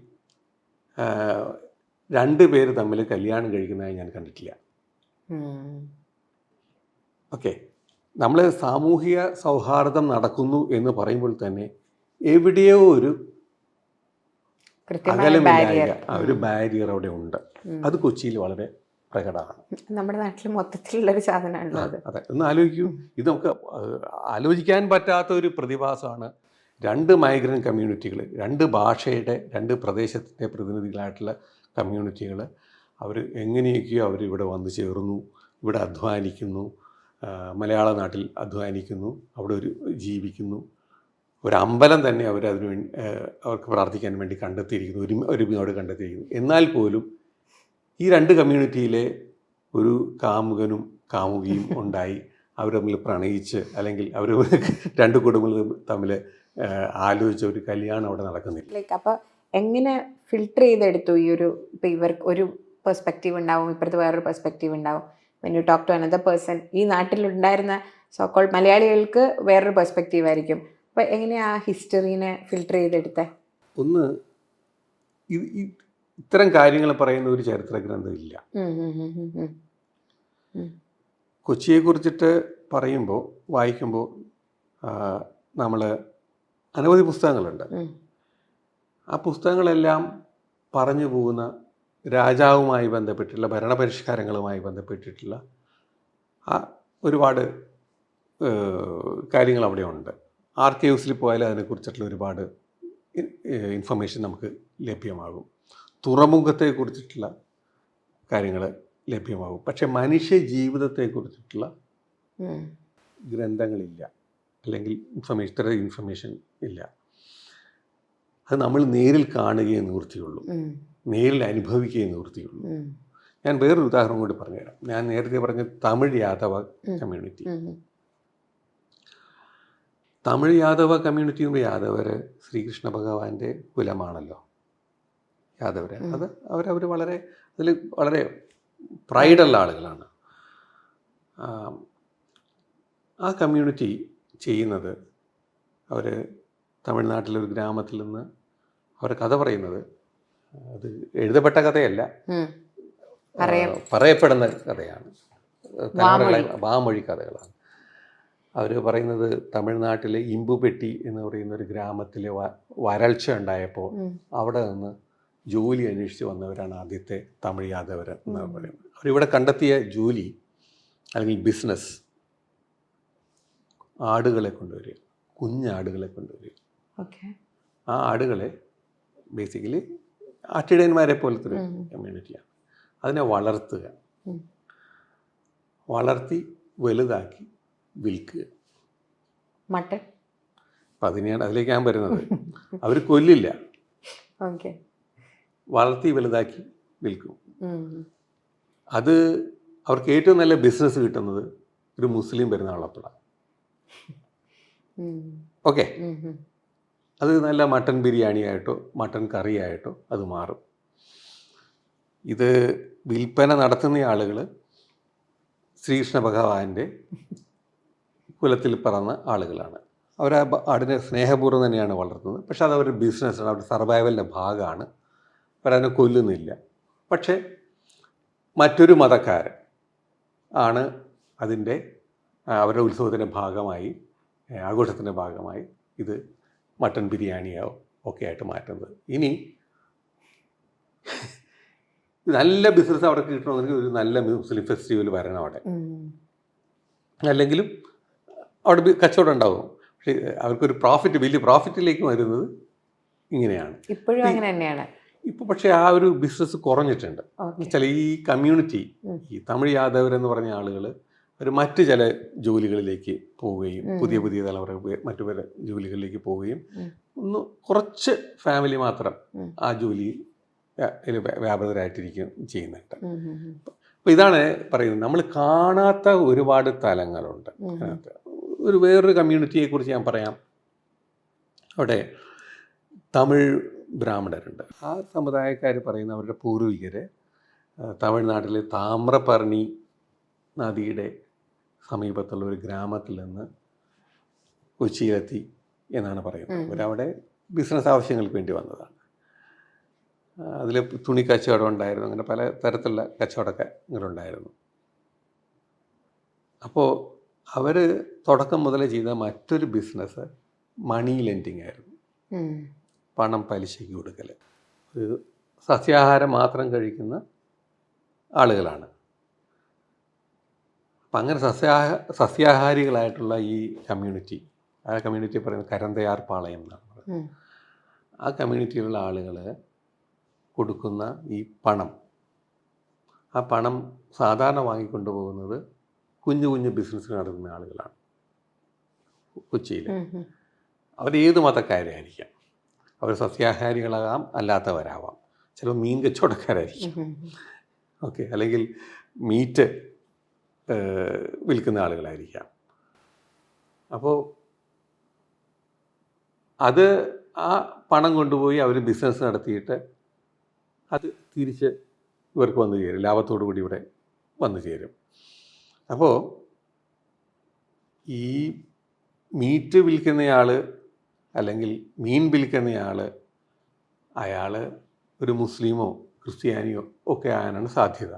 2 പേര് തമ്മിൽ കല്യാണം കഴിക്കുന്നതായി ഞാൻ കണ്ടിട്ടില്ല. ഓക്കെ, നമ്മൾ സാമൂഹിക സൗഹാർദ്ദം നടക്കുന്നു എന്ന് പറയുമ്പോൾ തന്നെ എവിടെയോ ഒരു അകലമില്ലായ ഒരു ബാരിയർ അവിടെ ഉണ്ട്. അത് കൊച്ചിയിൽ വളരെ പ്രകടമാണ്. നമ്മുടെ നാട്ടിൽ മൊത്തത്തിലുള്ളൊരു സാധനമാണല്ലോ അത്. അതെ, ഒന്ന് ആലോചിക്കൂ. ഇത് നമുക്ക് ആലോചിക്കാൻ പറ്റാത്ത ഒരു പ്രതിഭാസമാണ്. 2 മൈഗ്രൻ്റ് കമ്മ്യൂണിറ്റികൾ, 2 ഭാഷയുടെ 2 പ്രദേശത്തിൻ്റെ പ്രതിനിധികളായിട്ടുള്ള കമ്മ്യൂണിറ്റികൾ, അവർ എങ്ങനെയൊക്കെയോ അവരിവിടെ വന്നു ചേർന്നു, ഇവിടെ അധ്വാനിക്കുന്നു, മലയാള നാട്ടിൽ അധ്വാനിക്കുന്നു, അവിടെ ജീവിക്കുന്നു. ഒരു അമ്പലം തന്നെ അവരതിനു വേണ്ടി അവർക്ക് പ്രാർത്ഥിക്കാൻ വേണ്ടി കണ്ടെത്തിയിരിക്കുന്നു, ഒരുമയോട് കണ്ടെത്തിയിരിക്കുന്നു. എന്നാൽ പോലും ഈ 2 കമ്മ്യൂണിറ്റിയിലെ ഒരു കാമുകനും കാമുകിയും ഉണ്ടായി അവർ തമ്മിൽ പ്രണയിച്ച്, അല്ലെങ്കിൽ അവർ 2 കുടുംബങ്ങൾ തമ്മിൽ ആലോചിച്ച ഒരു കല്യാണം അവിടെ നടക്കുന്നില്ല. ലൈക്ക് അപ്പോൾ എങ്ങനെ ഫിൽട്ടർ ചെയ്തെടുത്തു ഈ ഇപ്പോൾ ഇവർക്ക് ഒരു പെർസ്പെക്റ്റീവ് ഉണ്ടാവും, ഇപ്പുറത്ത് വേറൊരു പെർസ്പെക്റ്റീവ് ഉണ്ടാവും. When you talk to another person, ഈ നാട്ടിലുണ്ടായിരുന്ന സോക്കോൾഡ് മലയാളികൾക്ക് വേറൊരു പെർസ്പെക്റ്റീവ് ആയിരിക്കും. അപ്പോൾ എങ്ങനെയാണ് ആ ഹിസ്റ്ററീനെ ഫിൽട്ടർ ചെയ്തെടുത്തത്? ഒന്ന്, ഇത്തരം കാര്യങ്ങൾ പറയുന്ന ഒരു ചരിത്ര ഗ്രന്ഥം ഇല്ല. കൊച്ചിയെക്കുറിച്ചിട്ട് പറയുമ്പോൾ വായിക്കുമ്പോൾ നമ്മൾ അനവധി പുസ്തകങ്ങളുണ്ട്. ആ പുസ്തകങ്ങളെല്ലാം പറഞ്ഞു പോകുന്ന രാജാവുമായി ബന്ധപ്പെട്ടുള്ള ഭരണപരിഷ്കാരങ്ങളുമായി ബന്ധപ്പെട്ടിട്ടുള്ള ഒരുപാട് കാര്യങ്ങൾ അവിടെ ഉണ്ട്. ആർക്കൈവ്സിൽ പോയാൽ അതിനെക്കുറിച്ചിട്ടുള്ള ഒരുപാട് ഇൻഫർമേഷൻ നമുക്ക് ലഭ്യമാകും. തുറമുഖത്തെക്കുറിച്ചിട്ടുള്ള കാര്യങ്ങൾ ലഭ്യമാകും. പക്ഷെ മനുഷ്യ ജീവിതത്തെക്കുറിച്ചിട്ടുള്ള ഗ്രന്ഥങ്ങളില്ല, അല്ലെങ്കിൽ ഇത്തരം ഇൻഫർമേഷൻ ഇല്ല. അത് നമ്മൾ നേരിൽ കാണുകയേ നിവൃത്തിയുള്ളൂ, നേരിൽ അനുഭവിക്കുകയേ നിവൃത്തിയുള്ളൂ. ഞാൻ വേറൊരു ഉദാഹരണം കൂടി പറഞ്ഞുതരാം. ഞാൻ നേരത്തെ പറഞ്ഞ തമിഴ് യാദവ കമ്മ്യൂണിറ്റി. തമിഴ് യാദവ കമ്മ്യൂണിറ്റി യാദവർ ശ്രീകൃഷ്ണ ഭഗവാന്റെ കുലമാണല്ലോ യാദവര്. അത് അവരവർ വളരെ അതിൽ വളരെ പ്രൈഡുള്ള ആളുകളാണ്. ആ കമ്മ്യൂണിറ്റി ചെയ്യുന്നത് അവർ തമിഴ്നാട്ടിലൊരു ഗ്രാമത്തിൽ നിന്ന് അവർ കഥ പറയുന്നത്, അത് എഴുതപ്പെട്ട കഥയല്ല, പറയപ്പെടുന്ന കഥയാണ്, വാമൊഴി കഥകളാണ്. അവർ പറയുന്നത് തമിഴ്നാട്ടിലെ ഇമ്പുപെട്ടി എന്ന് പറയുന്ന ഒരു ഗ്രാമത്തിലെ വരൾച്ച ഉണ്ടായപ്പോൾ അവിടെ നിന്ന് ജോലി അന്വേഷിച്ച് വന്നവരാണ് ആദ്യത്തെ തമിഴ് യാദവർ എന്ന് പറയുന്നത്. അവരിവിടെ കണ്ടെത്തിയ ജോലി അല്ലെങ്കിൽ ബിസിനസ് ആടുകളെ കൊണ്ടുവരിക, കുഞ്ഞാടുകളെ കൊണ്ടുവരിക. ആ ആടുകളെ ബേസിക്കലി ആട്ടിടയന്മാരെ പോലത്തെ ഒരു കമ്മ്യൂണിറ്റിയാണ്. അതിനെ വളർത്തുക, വളർത്തി വലുതാക്കി വിൽക്കുക. മട്ടൺ അപ്പം അതിലേക്ക് ഞാൻ വരുന്നത്. അവർ കൊല്ലില്ല, വളർത്തി വലുതാക്കി വിൽക്കും. അത് അവർക്ക് ഏറ്റവും നല്ല ബിസിനസ് കിട്ടുന്നത് ഒരു മുസ്ലിം പെരുന്നാളപ്പോഴാണ്. ഓക്കെ, അത് നല്ല മട്ടൻ ബിരിയാണി ആയിട്ടോ മട്ടൻ കറി ആയിട്ടോ അത് മാറും. ഇത് വിൽപ്പന നടത്തുന്ന ആളുകൾ ശ്രീകൃഷ്ണ ഭഗവാന്റെ കുലത്തിൽ പിറന്ന ആളുകളാണ്. അവർ ആടിനെ സ്നേഹപൂർവ്വം തന്നെയാണ് വളർത്തുന്നത്. പക്ഷെ അത് അവരുടെ ബിസിനസ്സാണ്, അവരുടെ സർവൈവലിൻ്റെ ഭാഗമാണ്. അവരതിനെ കൊല്ലുന്നില്ല. പക്ഷേ മറ്റൊരു മതക്കാരൻ ആണ് അതിൻ്റെ അവരുടെ ഉത്സവത്തിൻ്റെ ഭാഗമായി, ആഘോഷത്തിൻ്റെ ഭാഗമായി ഇത് മട്ടൻ ബിരിയാണിയോ ഒക്കെ ആയിട്ട് മാറ്റുന്നത്. ഇനി നല്ല ബിസിനസ് അവിടെ കിട്ടണമെങ്കിൽ ഒരു നല്ല മുസ്ലിം ഫെസ്റ്റിവൽ വരണം അവിടെ, അല്ലെങ്കിലും അവിടെ കച്ചവടം ഉണ്ടാവും. പക്ഷേ അവർക്കൊരു പ്രോഫിറ്റ്, വലിയ പ്രോഫിറ്റിലേക്ക് വരുന്നത് ഇങ്ങനെയാണ്. ഇപ്പോഴും അങ്ങനെ തന്നെയാണ് ഇപ്പോൾ. പക്ഷേ ആ ഒരു ബിസിനസ് കുറഞ്ഞിട്ടുണ്ട്. എന്നുവെച്ചാൽ ഈ കമ്മ്യൂണിറ്റി, ഈ തമിഴ് യാദവരെന്ന് പറഞ്ഞ ആളുകൾ അവർ മറ്റ് ചില ജോലികളിലേക്ക് പോവുകയും പുതിയ പുതിയ തലമുറ മറ്റു പല ജോലികളിലേക്ക് പോവുകയും ഒന്ന് കുറച്ച് ഫാമിലി മാത്രം ആ ജോലിയിൽ വ്യാപൃതരായിട്ടിരിക്കുകയും ചെയ്യുന്നുണ്ട്. അപ്പോൾ ഇതാണ് പറയുന്നത്, നമ്മൾ കാണാത്ത ഒരുപാട് തലങ്ങളുണ്ട് അതിനകത്ത്. വേറൊരു കമ്മ്യൂണിറ്റിയെക്കുറിച്ച് ഞാൻ പറയാം. അവിടെ തമിഴ് ബ്രാഹ്മണരുണ്ട്. ആ സമുദായക്കാർ പറയുന്ന അവരുടെ പൂർവികർ തമിഴ്നാട്ടിലെ താമ്രപർണി നദിയുടെ സമീപത്തുള്ള ഒരു ഗ്രാമത്തിൽ നിന്ന് കൊച്ചിയിലെത്തി എന്നാണ് പറയുന്നത്. അവരവിടെ ബിസിനസ് ആവശ്യങ്ങൾക്ക് വേണ്ടി വന്നതാണ്. അതിൽ തുണി കച്ചവടം ഉണ്ടായിരുന്നു, അങ്ങനെ പല തരത്തിലുള്ള കച്ചവടമൊക്കെ ഇങ്ങോട്ടുണ്ടായിരുന്നു. അപ്പോൾ അവർ തുടക്കം മുതലേ ചെയ്ത മറ്റൊരു ബിസിനസ് മണി ലെൻഡിങ് ആയിരുന്നു, പണം പലിശയ്ക്ക് കൊടുക്കൽ. ഒരു സസ്യാഹാരം മാത്രം കഴിക്കുന്ന ആളുകളാണ്. അപ്പം അങ്ങനെ സസ്യാഹാരികളായിട്ടുള്ള ഈ കമ്മ്യൂണിറ്റി, ആ കമ്മ്യൂണിറ്റി പറയുന്നത് കരന്തയാർ പാളയം എന്നാണ് പറയുന്നത്. ആ കമ്മ്യൂണിറ്റിയിലുള്ള ആളുകൾ കൊടുക്കുന്ന ഈ പണം, ആ പണം സാധാരണ വാങ്ങിക്കൊണ്ടു പോകുന്നത് കുഞ്ഞു കുഞ്ഞു ബിസിനസ് നടത്തുന്ന ആളുകളാണ് കൊച്ചിയിൽ. അവരേത് മതക്കാരായിരിക്കാം, അവർ സസ്യാഹാരികളാകാം, അല്ലാത്തവരാവാം, ചിലപ്പോൾ മീൻ കച്ചവടക്കാരായിരിക്കും, ഓക്കെ, അല്ലെങ്കിൽ മീറ്റ് വിൽക്കുന്ന ആളുകളായിരിക്കാം. അപ്പോൾ അത് ആ പണം കൊണ്ടുപോയി അവർ ബിസിനസ് നടത്തിയിട്ട് അത് തിരിച്ച് ഇവർക്ക് വന്നു ചേരും, ലാഭത്തോടു കൂടി ഇവിടെ വന്നു ചേരും. അപ്പോൾ ഈ മീറ്റ് വിൽക്കുന്നയാൾ അല്ലെങ്കിൽ മീൻ വിൽക്കുന്നയാൾ, അയാൾ ഒരു മുസ്ലിമോ ക്രിസ്ത്യാനിയോ ഒക്കെ ആകാനാണ് സാധ്യത.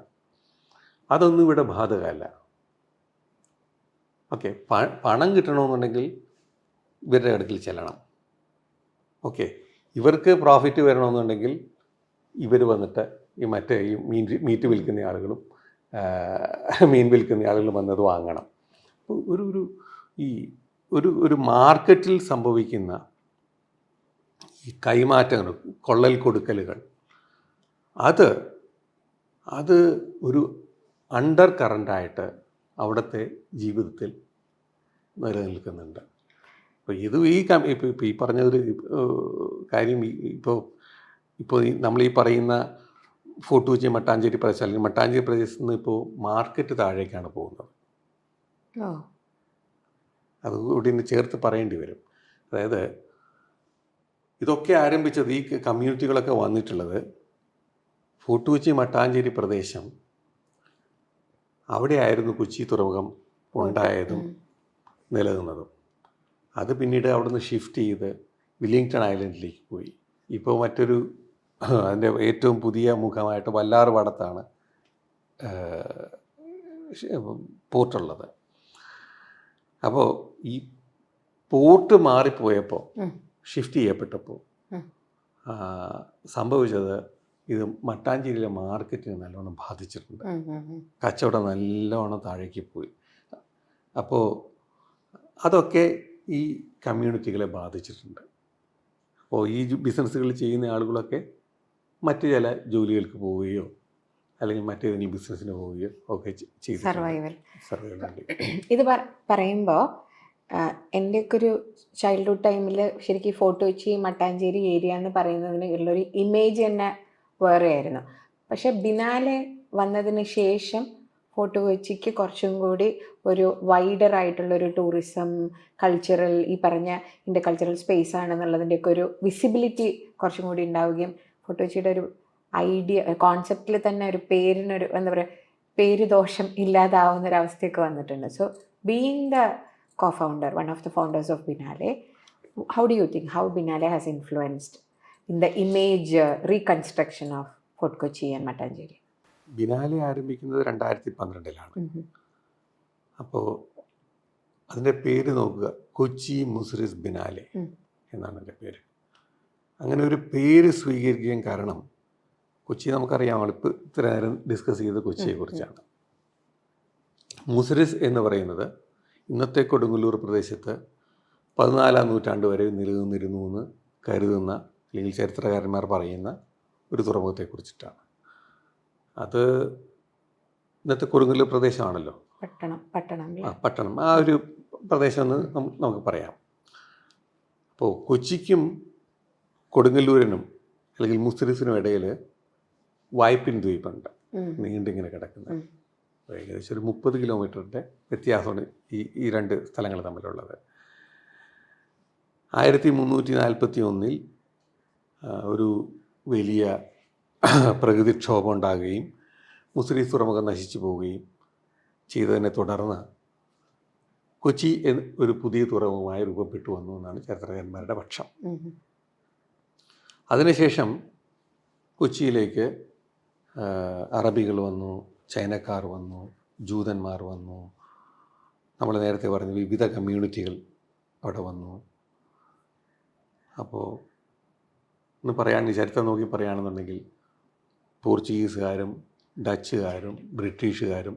അതൊന്നും ഇവിടെ ബാധകമല്ല. ഓക്കെ, പണം കിട്ടണമെന്നുണ്ടെങ്കിൽ ഇവരുടെ അടുക്കൽ ചെല്ലണം. ഓക്കെ, ഇവർക്ക് പ്രോഫിറ്റ് വരണമെന്നുണ്ടെങ്കിൽ ഇവർ വന്നിട്ട് ഈ മീറ്റ് വിൽക്കുന്ന ആളുകളും മീൻ വിൽക്കുന്ന ആളുകളും വന്നത് വാങ്ങണം. ഒരു മാർക്കറ്റിൽ സംഭവിക്കുന്ന ഈ കൈമാറ്റങ്ങൾ, കൊള്ളൽ കൊടുക്കലുകൾ, അത് ഒരു അണ്ടർ കറണ്ടായിട്ട് അവിടുത്തെ ജീവിതത്തിൽ നിലനിൽക്കുന്നുണ്ട്. അപ്പോൾ ഇപ്പോൾ ഈ പറഞ്ഞൊരു കാര്യം, ഇപ്പോൾ നമ്മൾ ഈ പറയുന്ന ഫോർട്ട് കൊച്ചി മട്ടാഞ്ചേരി പ്രദേശം അല്ലെങ്കിൽ മട്ടാഞ്ചേരി പ്രദേശത്ത് നിന്ന് ഇപ്പോൾ മാർക്കറ്റ് താഴേക്കാണ് പോകുന്നത്. അതുകൂടി ഇന്ന് ചേർത്ത് പറയേണ്ടി വരും. അതായത് ഇതൊക്കെ ആരംഭിച്ചത്, ഈ കമ്മ്യൂണിറ്റികളൊക്കെ വന്നിട്ടുള്ളത് ഫോർട്ട് കൊച്ചി മട്ടാഞ്ചേരി പ്രദേശം, അവിടെയായിരുന്നു കൊച്ചി തുറമുഖം ഉണ്ടായതും നിലനിന്നതും. അത് പിന്നീട് അവിടുന്ന് ഷിഫ്റ്റ് ചെയ്ത് വില്ലിംഗ്ടൺ ഐലൻഡിലേക്ക് പോയി. ഇപ്പോൾ മറ്റൊരു അതിൻ്റെ ഏറ്റവും പുതിയ മുഖമായിട്ട് വല്ലാർ വടത്താണ് പോർട്ടുള്ളത്. അപ്പോൾ ഈ പോർട്ട് മാറിപ്പോയപ്പോൾ, ഷിഫ്റ്റ് ചെയ്യപ്പെട്ടപ്പോൾ സംഭവിച്ചത് ഇത് മട്ടാഞ്ചേരിയിലെ മാർക്കറ്റിനെ നല്ലോണം ബാധിച്ചിട്ടുണ്ട്. കച്ചവടം നല്ലോണം താഴേക്ക് പോയി. അപ്പോൾ അതൊക്കെ ഈ കമ്മ്യൂണിറ്റികളെ ബാധിച്ചിട്ടുണ്ട്. അപ്പോൾ ഈ ബിസിനസ്സുകൾ ചെയ്യുന്ന ആളുകളൊക്കെ മറ്റു ചില ജോലികൾക്ക് പോവുകയോ അല്ലെങ്കിൽ മറ്റേതെങ്കിലും ബിസിനസ്സിന് പോവുകയോ ഒക്കെ ചെയ്തു. സർവൈവൽ. വേണ്ടി ഇത് പറയുമ്പോൾ എൻ്റെയൊക്കെ ഒരു ചൈൽഡ്ഹുഡ് ടൈമിൽ ശരിക്കും ഫോർട്ട് കൊച്ചി മട്ടാഞ്ചേരി ഏരിയ എന്ന് പറയുന്നതിന് ഉള്ളൊരു ഇമേജ് തന്നെ വേറെ ആയിരുന്നു. പക്ഷെ ബിനാലെ വന്നതിന് ശേഷം ഫോർട്ട് കൊച്ചിക്ക് കുറച്ചും കൂടി ഒരു വൈഡർ ആയിട്ടുള്ളൊരു ടൂറിസം, കൾച്ചറൽ, ഈ പറഞ്ഞ ഇതിൻ്റെ കൾച്ചറൽ സ്പേസ് ആണെന്നുള്ളതിൻ്റെയൊക്കെ ഒരു വിസിബിലിറ്റി കുറച്ചും കൂടി ഉണ്ടാവുകയും ഫോർട്ട് കൊച്ചിയുടെ ഒരു ഐഡിയ കോൺസെപ്റ്റിൽ തന്നെ ഒരു പേരിനൊരു എന്താ പറയുക, പേര് ദോഷം ഇല്ലാതാവുന്നൊരവസ്ഥയൊക്കെ വന്നിട്ടുണ്ട്. So being the co-founder, one of the founders of Binale, how do you think how Binale has influenced in the image reconstruction of Fort Kochi and Mattancherry? Biennale ആരംഭിക്കുന്നത് 2012 അപ്പോൾ അതിൻ്റെ പേര് നോക്കുക, കൊച്ചി മുസിറിസ് ബിനാലെ എന്നാണ് എൻ്റെ പേര്. അങ്ങനെ ഒരു പേര് സ്വീകരിക്കാൻ കാരണം, കൊച്ചി നമുക്കറിയാം, ഇപ്പോൾ ഇത്ര നേരം ഡിസ്കസ് ചെയ്ത് കൊച്ചിയെക്കുറിച്ചാണ്. മുസിറിസ് എന്ന് പറയുന്നത് ഇന്നത്തെ കൊടുങ്ങല്ലൂർ പ്രദേശത്ത് 14-ാം നൂറ്റാണ്ട് വരെ നിലനിന്നിരുന്നു എന്ന് കരുതുന്ന, അല്ലെങ്കിൽ ചരിത്രകാരന്മാർ പറയുന്ന ഒരു തുറമുഖത്തെക്കുറിച്ചിട്ടാണ്. അത് ഇന്നത്തെ കൊടുങ്ങല്ലൂർ പ്രദേശമാണല്ലോ, പട്ടണം, ആ ഒരു പ്രദേശം എന്ന് നമുക്ക് പറയാം. അപ്പോൾ കൊച്ചിക്കും കൊടുങ്ങല്ലൂരിനും അല്ലെങ്കിൽ മുസിറിസിനും ഇടയിൽ വായ്പിൻ ദ്വീപുണ്ട്, നീണ്ടിങ്ങനെ കിടക്കുന്നത്. ഏകദേശം ഒരു 30 കിലോമീറ്ററിൻ്റെ വ്യത്യാസമാണ് ഈ രണ്ട് സ്ഥലങ്ങൾ തമ്മിലുള്ളത്. 1341 ഒരു വലിയ പ്രകൃതിക്ഷോഭം ഉണ്ടാകുകയും മുസിറിസ് തുറമുഖം നശിച്ചു പോവുകയും ചെയ്തതിനെ തുടർന്ന് കൊച്ചി ഒരു പുതിയ തുറമുഖമായി രൂപപ്പെട്ടു വന്നു എന്നാണ് ചരിത്രകാരന്മാരുടെ പക്ഷം. അതിനുശേഷം കൊച്ചിയിലേക്ക് അറബികൾ വന്നു, ചൈനക്കാർ വന്നു, ജൂതന്മാർ വന്നു, നമ്മൾ നേരത്തെ പറഞ്ഞ വിവിധ കമ്മ്യൂണിറ്റികൾ അവിടെ വന്നു. അപ്പോൾ ഒന്ന് ചരിത്രം നോക്കി പറയുകയാണെന്നുണ്ടെങ്കിൽ പോർച്ചുഗീസുകാരും ഡച്ചുകാരും ബ്രിട്ടീഷുകാരും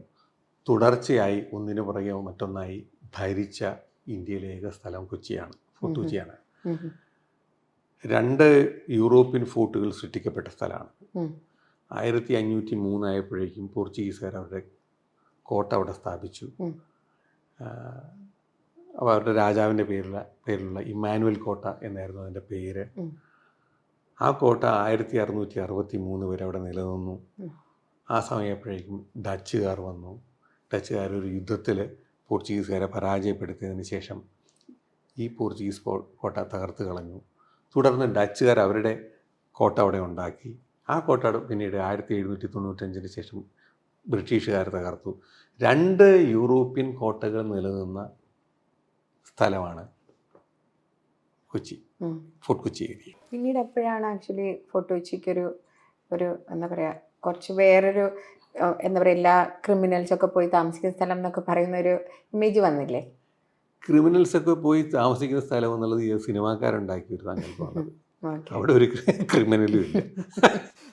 തുടർച്ചയായി ഒന്നിനു പുറകെ മറ്റൊന്നായി ഭരിച്ച ഇന്ത്യയിലെ ഏക സ്ഥലം കൊച്ചിയാണ്, ഫോർട്ട് കൊച്ചിയാണ്. 2 യൂറോപ്യൻ ഫോർട്ടുകൾ സൃഷ്ടിക്കപ്പെട്ട സ്ഥലമാണ്. 1503 ആയപ്പോഴേക്കും പോർച്ചുഗീസുകാർ അവരുടെ കോട്ട അവിടെ സ്ഥാപിച്ചു. അവരുടെ രാജാവിൻ്റെ പേരിലുള്ള ഇമ്മാനുവൽ കോട്ട എന്നായിരുന്നു അതിൻ്റെ പേര്. ആ കോട്ട 1663 വരെ അവിടെ നിലനിന്നു. ആ സമയപ്പോഴേക്കും ഡച്ചുകാർ വന്നു. ഡച്ചുകാർ ഒരു യുദ്ധത്തിൽ പോർച്ചുഗീസുകാരെ പരാജയപ്പെടുത്തിയതിന് ശേഷം ഈ പോർച്ചുഗീസ് കോട്ട തകർത്ത് കളഞ്ഞു. തുടർന്ന് ഡച്ചുകാർ അവരുടെ കോട്ട അവിടെ ഉണ്ടാക്കി. ആ കോട്ട പിന്നീട് 1795 ശേഷം ബ്രിട്ടീഷുകാർ തകർത്തു. 2 യൂറോപ്യൻ കോട്ടകൾ നിലനിന്ന സ്ഥലമാണ് കൊച്ചി, ഫോർട്ട് കൊച്ചി ഏരിയ. പിന്നീട് എപ്പോഴാണ് ആക്ച്വലി ഫോർട്ട് കൊച്ചിക്കൊരു എന്താ പറയുക, കുറച്ച് വേറൊരു എന്താ പറയുക, എല്ലാ ക്രിമിനൽസൊക്കെ പോയി താമസിക്കുന്ന സ്ഥലം എന്നൊക്കെ പറയുന്ന ഒരു ഇമേജ് വന്നില്ലേ? ക്രിമിനൽസൊക്കെ പോയി താമസിക്കുന്ന സ്ഥലം എന്നുള്ളത് ഈ സിനിമാക്കാരുണ്ടാക്കിയ ഒരു സങ്കല്പമാണ്. അവിടെ ഒരു ക്രിമിനലും ഇല്ല.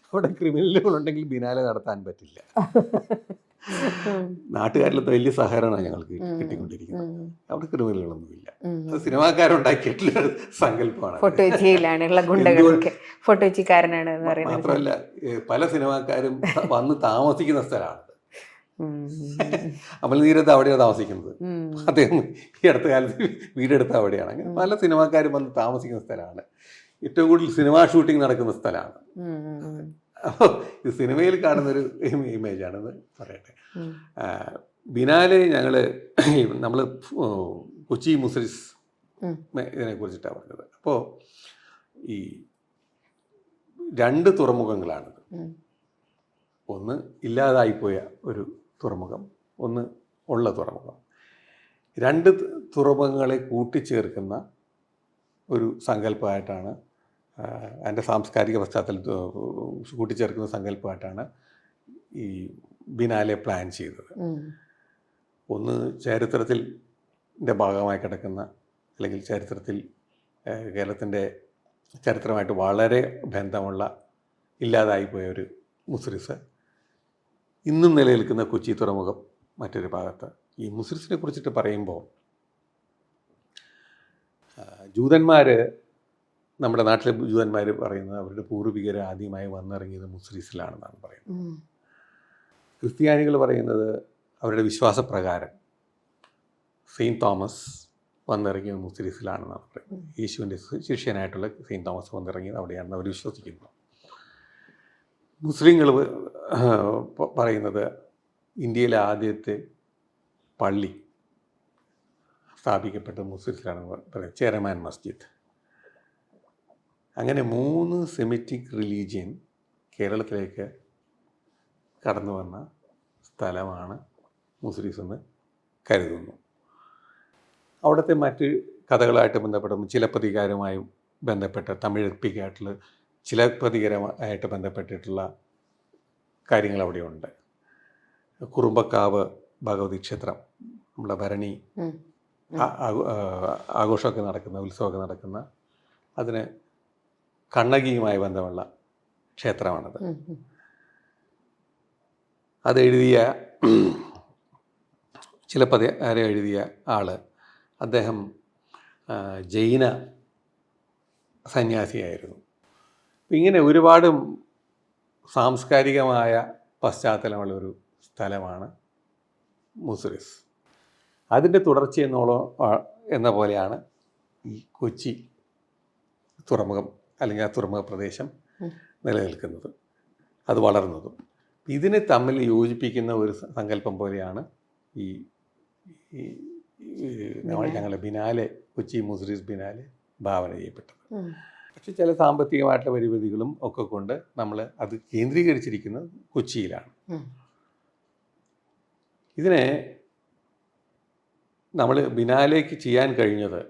അവിടെ ക്രിമിനലുകളുണ്ടെങ്കിൽ ബിനാലെ നടത്താൻ പറ്റില്ല. നാട്ടുകാരിലത്തെ വലിയ സഹകരണമാണ് ഞങ്ങൾക്ക് കിട്ടിക്കൊണ്ടിരിക്കുന്നത്. അവിടെ ക്രിമിനലുകളൊന്നുമില്ല. അത് സിനിമാക്കാരുണ്ടാക്കിയിട്ടുള്ള സങ്കല്പമാണ്. മാത്രമല്ല പല സിനിമാക്കാരും വന്ന് താമസിക്കുന്ന സ്ഥലമാണ്. അമൽനീരത്ത് അവിടെയാണ് താമസിക്കുന്നത്. അദ്ദേഹം ഈ അടുത്ത കാലത്ത് വീടെടുത്ത അവിടെയാണ്. അങ്ങനെ പല സിനിമാക്കാരും വന്ന് താമസിക്കുന്ന സ്ഥലമാണ്. ഏറ്റവും കൂടുതൽ സിനിമാ ഷൂട്ടിംഗ് നടക്കുന്ന സ്ഥലമാണ്. അപ്പോൾ ഇത് സിനിമയിൽ കാണുന്നൊരു ഇമേജാണെന്ന് പറയട്ടെ. ബിനാലെ നമ്മൾ കൊച്ചി മുസിരിസ് ഇതിനെക്കുറിച്ചിട്ടാണ് പറഞ്ഞത്. അപ്പോൾ ഈ 2 തുറമുഖങ്ങളാണിത്. ഒന്ന് ഇല്ലാതായിപ്പോയ ഒരു തുറമുഖം, ഒന്ന് ഉള്ള തുറമുഖം. 2 തുറമുഖങ്ങളെ കൂട്ടിച്ചേർക്കുന്ന ഒരു സങ്കല്പമായിട്ടാണ്, അതിൻ്റെ സാംസ്കാരിക പശ്ചാത്തലത്തിൽ കൂട്ടിച്ചേർക്കുന്ന സങ്കല്പമായിട്ടാണ് ഈ ബിനാലെ പ്ലാൻ ചെയ്തത്. ഒന്ന് ചരിത്രത്തിൻ്റെ ഭാഗമായി കിടക്കുന്ന, അല്ലെങ്കിൽ ചരിത്രത്തിൽ കേരളത്തിൻ്റെ ചരിത്രമായിട്ട് വളരെ ബന്ധമുള്ള ഇല്ലാതായിപ്പോയ ഒരു മുസിരിസ്, ഇന്നും നിലനിൽക്കുന്ന കൊച്ചി തുറമുഖം മറ്റൊരു ഭാഗത്ത്. ഈ മുസിരിസിനെ കുറിച്ചിട്ട് പറയുമ്പോൾ ജൂതന്മാർ, നമ്മുടെ നാട്ടിലെ ജൂതന്മാർ പറയുന്നത് അവരുടെ പൂർവികർ ആദ്യമായി വന്നിറങ്ങിയത് മുസിരിസിലാണെന്നാണ് പറയുന്നത്. ക്രിസ്ത്യാനികൾ പറയുന്നത് അവരുടെ വിശ്വാസപ്രകാരം സെയിൻറ്റ് തോമസ് വന്നിറങ്ങിയത് മുസിരിസിലാണെന്നാണ് പറയുന്നത്. യേശുവിൻ്റെ ശിഷ്യനായിട്ടുള്ള സെയിൻറ്റ് തോമസ് വന്നിറങ്ങിയത് അവിടെയാണെന്ന് അവർ വിശ്വസിക്കുന്നു. മുസ്ലിങ്ങൾ പറയുന്നത് ഇന്ത്യയിലെ ആദ്യത്തെ പള്ളി സ്ഥാപിക്കപ്പെട്ട മുസിരിസിലാണെന്ന് പറയുന്നത്, ചേരമാൻ മസ്ജിദ്. അങ്ങനെ 3 സെമിറ്റിക് റിലീജിയൻ കേരളത്തിലേക്ക് കടന്നു വന്ന സ്ഥലമാണ് മുസിരിസ് എന്ന് കരുതുന്നു. അവിടുത്തെ മറ്റ് കഥകളായിട്ട് ബന്ധപ്പെടും, ചിലപ്പതികാരമായും ബന്ധപ്പെട്ട തമിഴ് എപ്പിക്കായിട്ടുള്ള ചിലപ്പതികാരമായിട്ട് ബന്ധപ്പെട്ടിട്ടുള്ള കാര്യങ്ങൾ അവിടെയുണ്ട്. കുറുമ്പക്കാവ് ഭഗവതി ക്ഷേത്രം, നമ്മുടെ ഭരണി ആഘോഷമൊക്കെ നടക്കുന്ന, ഉത്സവമൊക്കെ നടക്കുന്ന, അതിന് കണ്ണകിയുമായി ബന്ധമുള്ള ക്ഷേത്രമാണത്. അതെഴുതിയ ചിലപ്പതികാരം എഴുതിയ ആൾ, അദ്ദേഹം ജൈന സന്യാസിയായിരുന്നു. ഇങ്ങനെ ഒരുപാട് സാംസ്കാരികമായ പശ്ചാത്തലമുള്ളൊരു സ്ഥലമാണ് മുസിരിസ്. അതിൻ്റെ തുടർച്ചയെന്നോളം എന്ന പോലെയാണ് ഈ കൊച്ചി തുറമുഖം, അല്ലെങ്കിൽ ആ തുറമുഖ പ്രദേശം നിലനിൽക്കുന്നത്, അത് വളർന്നതും. ഇതിനെ തമ്മിൽ യോജിപ്പിക്കുന്ന ഒരു സങ്കല്പം പോലെയാണ് ഈ ഞങ്ങളുടെ ബിനാലെ, കൊച്ചി മുസിരിസ് ബിനാലെ ഭാവന ചെയ്യപ്പെട്ടത്. പക്ഷെ ചില സാമ്പത്തികമായിട്ടുള്ള പരിമിതികളും ഒക്കെ കൊണ്ട് നമ്മൾ അത് കേന്ദ്രീകരിച്ചിരിക്കുന്നത് കൊച്ചിയിലാണ്. ഇതിനെ നമ്മൾ ബിനാലേക്ക് ചെയ്യാൻ കഴിഞ്ഞത്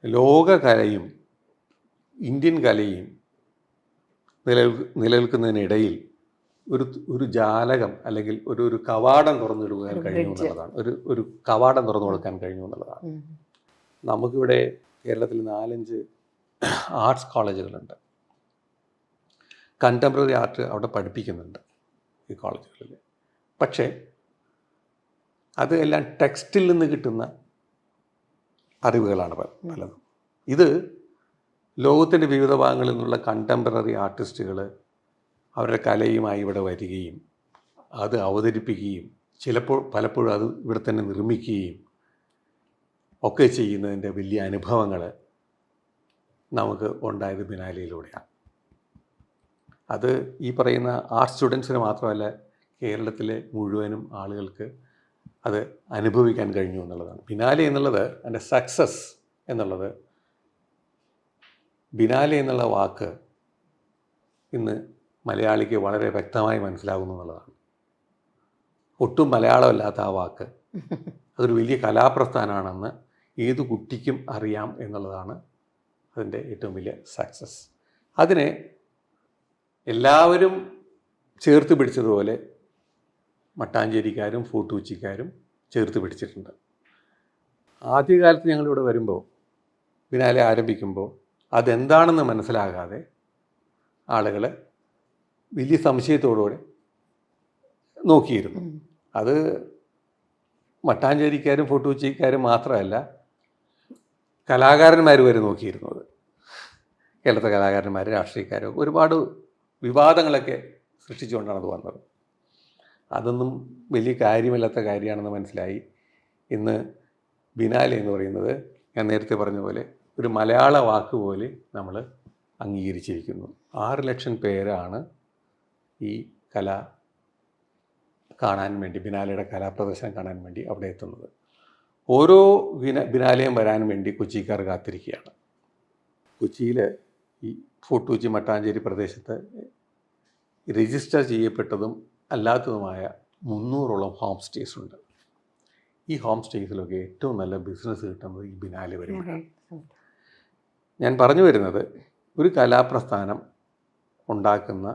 ലോകകലയും ഇന്ത്യൻ കലയും നിലനിൽക്കുന്നതിനിടയിൽ ഒരു ജാലകം, അല്ലെങ്കിൽ ഒരു കവാടം തുറന്നിടുവാൻ കഴിഞ്ഞു എന്നുള്ളതാണ്. ഒരു കവാടം തുറന്നു കൊടുക്കാൻ കഴിഞ്ഞു എന്നുള്ളതാണ്. നമുക്കിവിടെ കേരളത്തിൽ 4-5 ആർട്സ് കോളേജുകളുണ്ട്. കണ്ടംപററി ആർട്ട് അവിടെ പഠിപ്പിക്കുന്നുണ്ട് ഈ കോളേജുകളിൽ. പക്ഷേ അത് എല്ലാം ടെക്സ്റ്റിൽ നിന്ന് കിട്ടുന്ന അറിവുകളാണ് പലതും. ഇത് ലോകത്തിൻ്റെ വിവിധ ഭാഗങ്ങളിൽ നിന്നുള്ള കണ്ടംപററി ആർട്ടിസ്റ്റുകൾ അവരുടെ കലയുമായി ഇവിടെ വരികയും അത് അവതരിപ്പിക്കുകയും പലപ്പോഴും അത് ഇവിടെ തന്നെ നിർമ്മിക്കുകയും ഒക്കെ ചെയ്യുന്നതിൻ്റെ വലിയ അനുഭവങ്ങൾ നമുക്ക് ഉണ്ടായത് ബിനാലയിലൂടെയാണ്. അത് ഈ പറയുന്ന ആർട്ട് സ്റ്റുഡൻസിന് മാത്രമല്ല, കേരളത്തിലെ മുഴുവനും ആളുകൾക്ക് അത് അനുഭവിക്കാൻ കഴിഞ്ഞു എന്നുള്ളതാണ്. ബിനാലെ എന്നുള്ളത്, അതിൻ്റെ സക്സസ് എന്നുള്ളത്, ബിനാലെ എന്നുള്ള വാക്ക് ഇന്ന് മലയാളിക്ക് വളരെ വ്യക്തമായി മനസ്സിലാകുന്നു എന്നുള്ളതാണ്. ഒട്ടും മലയാളമല്ലാത്ത ആ വാക്ക് അതൊരു വലിയ കലാപ്രസ്ഥാനമാണെന്ന് ഏത് കുട്ടിക്കും അറിയാം എന്നുള്ളതാണ് അതിൻ്റെ ഏറ്റവും വലിയ സക്സസ്. അതിനെ എല്ലാവരും ചേർത്ത് പിടിച്ചതുപോലെ മട്ടാഞ്ചേരിക്കാരും ഫോർട്ട് കൊച്ചിക്കാരും ചേർത്ത് പിടിച്ചിട്ടുണ്ട്. ആദ്യകാലത്ത് ഞങ്ങളിവിടെ വരുമ്പോൾ, ബിനാലെ ആരംഭിക്കുമ്പോൾ അതെന്താണെന്ന് മനസ്സിലാകാതെ ആളുകൾ വലിയ സംശയത്തോടുകൂടെ നോക്കിയിരുന്നു. അത് മട്ടാഞ്ചേരിക്കാരും ഫോർട്ട് കൊച്ചിക്കാരും മാത്രമല്ല, കലാകാരന്മാർ വരെ നോക്കിയിരുന്നത്. കേരളത്തെ കലാകാരന്മാർ, രാഷ്ട്രീയക്കാരും ഒരുപാട് വിവാദങ്ങളൊക്കെ സൃഷ്ടിച്ചുകൊണ്ടാണ് അത് വന്നത്. അതൊന്നും വലിയ കാര്യമില്ലാത്ത കാര്യമാണെന്ന് മനസ്സിലായി. ഇന്ന് ബിനാലെ എന്ന് പറയുന്നത് ഞാൻ നേരത്തെ പറഞ്ഞ പോലെ ഒരു മലയാള വാക്ക് പോലെ നമ്മൾ അംഗീകരിച്ചിരിക്കുന്നു. 6 ലക്ഷം പേരാണ് ഈ കല കാണാൻ വേണ്ടി, ബിനാലയുടെ കലാപ്രദർശനം കാണാൻ വേണ്ടി അവിടെ എത്തുന്നത്. ഓരോ ബിനാലെയും വരാൻ വേണ്ടി കൊച്ചിക്കാർ കാത്തിരിക്കുകയാണ്. കൊച്ചിയിൽ ഈ ഫോർട്ട് കൊച്ചി മട്ടാഞ്ചേരി പ്രദേശത്ത് രജിസ്റ്റർ ചെയ്യപ്പെട്ടതും അല്ലാത്തതുമായ 300ഓളം ഹോം സ്റ്റേസ് ഉണ്ട്. ഈ ഹോം സ്റ്റേസിലൊക്കെ ഏറ്റവും നല്ല ബിസിനസ് കിട്ടുന്നത് ഈ ബിനാലെ വരുമ്പോഴാണ്. ഞാൻ പറഞ്ഞു വരുന്നത് ഒരു കലാപ്രസ്ഥാനം ഉണ്ടാക്കുന്ന,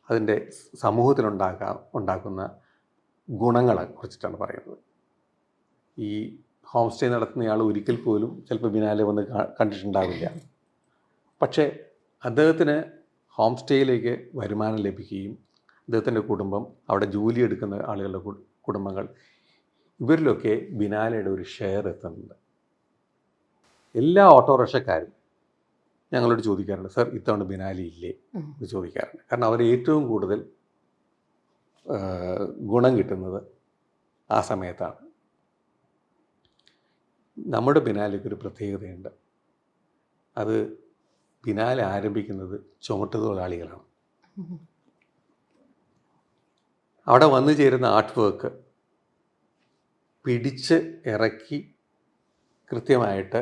അതിൻ്റെ സമൂഹത്തിലുണ്ടാക്കുന്ന ഗുണങ്ങളെ കുറിച്ചിട്ടാണ് പറയുന്നത്. ഈ ഹോം സ്റ്റേ നടത്തുന്നയാൾ ഒരിക്കൽ പോലും ചിലപ്പോൾ ബിനാലെ വന്ന് കണ്ടിട്ടുണ്ടാവില്ല. പക്ഷേ അദ്ദേഹത്തിന് ഹോം സ്റ്റേയിലേക്ക് വരുമാനം ലഭിക്കുകയും അദ്ദേഹത്തിൻ്റെ കുടുംബം, അവിടെ ജോലിയെടുക്കുന്ന ആളുകളുടെ കുടുംബങ്ങൾ, ഇവരിലൊക്കെ ബിനാലയുടെ ഒരു ഷെയർ എത്തുന്നുണ്ട്. എല്ലാ ഓട്ടോറിക്ഷക്കാരും ഞങ്ങളോട് ചോദിക്കാറുണ്ട്, സർ ഇത്തവണ ബിനാലെ ഇല്ലേ എന്ന് ചോദിക്കാറുണ്ട്. കാരണം അവർ ഏറ്റവും കൂടുതൽ ഗുണം കിട്ടുന്നത് ആ സമയത്താണ്. നമ്മുടെ ബിനാലയ്ക്കൊരു പ്രത്യേകതയുണ്ട്. അത് ബിനാലെ ആരംഭിക്കുന്നത് ചുമട്ടുതൊഴിലാളികളാണ്. അവിടെ വന്നു ചേരുന്ന ആർട്ട് വർക്ക് പിടിച്ച് ഇറക്കി കൃത്യമായിട്ട്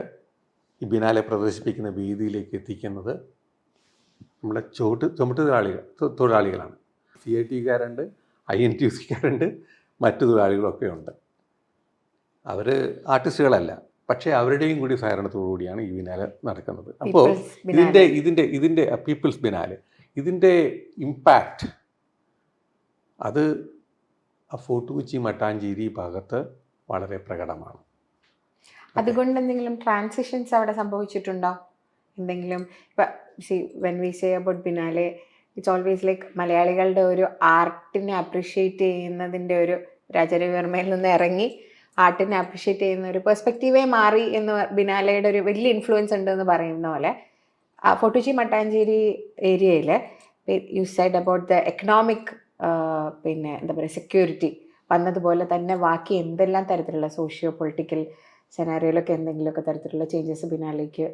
ഈ ബിനാലെ പ്രദർശിപ്പിക്കുന്ന വേദിയിലേക്ക് എത്തിക്കുന്നത് നമ്മുടെ തൊഴിലാളികളാണ്. CIT-കാരുണ്ട്, INTUC-കാരുണ്ട്, മറ്റു തൊഴിലാളികളൊക്കെ ഉണ്ട്. അവർ ആർട്ടിസ്റ്റുകളല്ല, പക്ഷേ അവരുടെയും കൂടി സഹകരണത്തോടുകൂടിയാണ് ഈ ബിനാലെ നടക്കുന്നത്. അപ്പോൾ ഇതിൻ്റെ പീപ്പിൾസ് ബിനാലെ, ഇതിൻ്റെ ഇമ്പാക്റ്റ് അത് ആ ഫോർട്ട് കൊച്ചി മട്ടാഞ്ചേരി ഭാഗത്ത് വളരെ പ്രകടമാണ്. അതുകൊണ്ട് എന്തെങ്കിലും ട്രാൻസിഷൻസ് അവിടെ സംഭവിച്ചിട്ടുണ്ടോ? എന്തെങ്കിലും when we say about biennale, it's always like മലയാളികളുടെ ഒരു ആർട്ടിനെ അപ്രിഷ്യേറ്റ് ചെയ്യുന്നതിൻ്റെ ഒരു രാജരവിവർമ്മയിൽ നിന്ന് ഇറങ്ങി ആർട്ടിനെ അപ്രിഷ്യേറ്റ് ചെയ്യുന്ന ഒരു പെർസ്പെക്റ്റീവേ മാറി എന്ന് ബിനാലയുടെ ഒരു വലിയ ഇൻഫ്ലുവൻസ് ഉണ്ടെന്ന് പറയുന്ന പോലെ ഫോർട്ട് കൊച്ചി മട്ടാഞ്ചേരി ഏരിയയിൽ you side about the economic പിന്നെ എന്താ പറയുക സെക്യൂരിറ്റി വന്നതുപോലെ തന്നെ ബാക്കി എന്തെല്ലാം തരത്തിലുള്ള സോഷ്യോ പൊളിറ്റിക്കൽ സെനാരിയോയിലൊക്കെ എന്തെങ്കിലുമൊക്കെ തരത്തിലുള്ള ചേഞ്ചസ് ബിനാലേക്ക്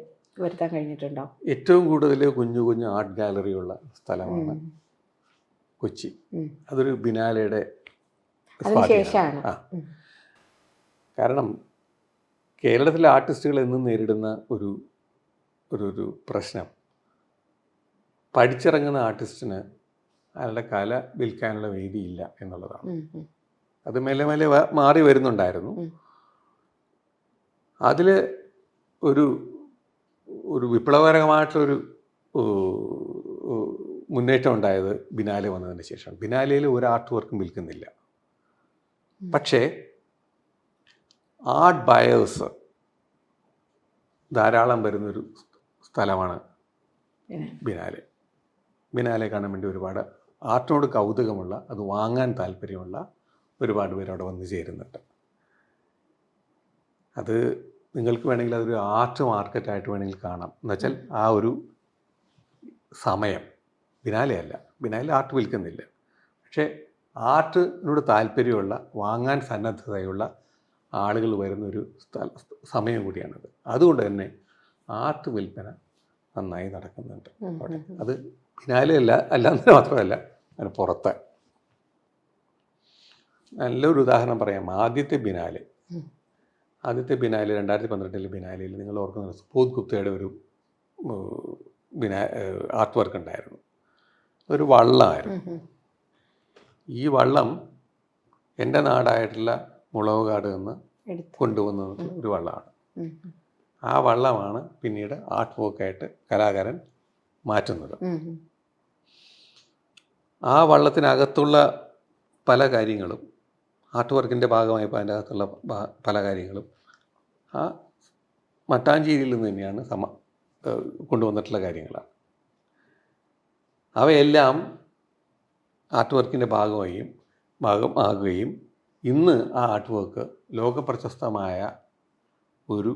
വരുത്താൻ കഴിഞ്ഞിട്ടുണ്ടോ? ഏറ്റവും കൂടുതൽ കുഞ്ഞു കുഞ്ഞു ആർട്ട് ഗാലറി ഉള്ള സ്ഥലമാണ് കൊച്ചി. അതൊരു ബിനാലയുടെ അതിനുശേഷമാണ്. കാരണം കേരളത്തിലെ ആർട്ടിസ്റ്റുകൾ എന്നും നേരിടുന്ന ഒരു പ്രശ്നം, പഠിച്ചിറങ്ങുന്ന ആർട്ടിസ്റ്റിന് അയാളുടെ കല വിൽക്കാനുള്ള വേദിയില്ല എന്നുള്ളതാണ്. അത് മെല്ലെ മെല്ലെ മാറി വരുന്നുണ്ടായിരുന്നു. അതിൽ ഒരു വിപ്ലവകരമായിട്ടൊരു മുന്നേറ്റം ഉണ്ടായത് ബിനാലെ വന്നതിന് ശേഷമാണ്. ബിനാലയിൽ ഒരു ആർട്ട് വർക്കും വിൽക്കുന്നില്ല. പക്ഷേ ആർട്ട് ബയേഴ്സ് ധാരാളം വരുന്നൊരു സ്ഥലമാണ് ബിനാലെ. ബിനാലെ കാണാൻ വേണ്ടി ഒരുപാട് ആർട്ടിനോട് കൗതുകമുള്ള, അത് വാങ്ങാൻ താല്പര്യമുള്ള ഒരുപാട് പേര് അവിടെ വന്നു ചേരുന്നുണ്ട്. അത് നിങ്ങൾക്ക് വേണമെങ്കിൽ അതൊരു ആർട്ട് മാർക്കറ്റായിട്ട് വേണമെങ്കിൽ കാണാം. എന്നുവെച്ചാൽ ആ ഒരു സമയം ബിനാലെയല്ല, ബിനാലെ ആർട്ട് വിൽക്കുന്നില്ല, പക്ഷേ ആർട്ടിനോട് താല്പര്യമുള്ള, വാങ്ങാൻ സന്നദ്ധതയുള്ള ആളുകൾ വരുന്നൊരു സമയം കൂടിയാണത്. അതുകൊണ്ട് തന്നെ ആർട്ട് വിൽപ്പന നന്നായി നടക്കുന്നുണ്ട് അവിടെ. അത് ബിനാലെ അല്ലാതെ മാത്രമല്ല, അതിന് പുറത്ത്. നല്ലൊരു ഉദാഹരണം പറയാം. ആദ്യത്തെ ബിനാലെ 2012 ബിനാലയിൽ നിങ്ങൾ ഓർക്കുന്ന സുബോധ് ഗുപ്തയുടെ ഒരു ആർട്ട് വർക്ക് ഉണ്ടായിരുന്നു. ഒരു വള്ളമായിരുന്നു. ഈ വള്ളം എൻ്റെ നാടായിട്ടുള്ള മുളവുകാട് നിന്ന് കൊണ്ടുവന്ന ഒരു വള്ളമാണ്. ആ വള്ളമാണ് പിന്നീട് ആർട്ട് വർക്കായിട്ട് കലാകാരൻ മാറ്റുന്നത്. ആ വള്ളത്തിനകത്തുള്ള പല കാര്യങ്ങളും, ആർട്ട് വർക്കിൻ്റെ ഭാഗമായപ്പോൾ അതിൻ്റെ അകത്തുള്ള പല കാര്യങ്ങളും ആ മട്ടാഞ്ചേരിയിൽ നിന്ന് തന്നെയാണ് കൊണ്ടുവന്നിട്ടുള്ള കാര്യങ്ങളാണ്. അവയെല്ലാം ആർട്ട് വർക്കിൻ്റെ ഭാഗമാകുകയും ഇന്ന് ആ ആർട്ട് വർക്ക് ലോകപ്രശസ്തമായ ഒരു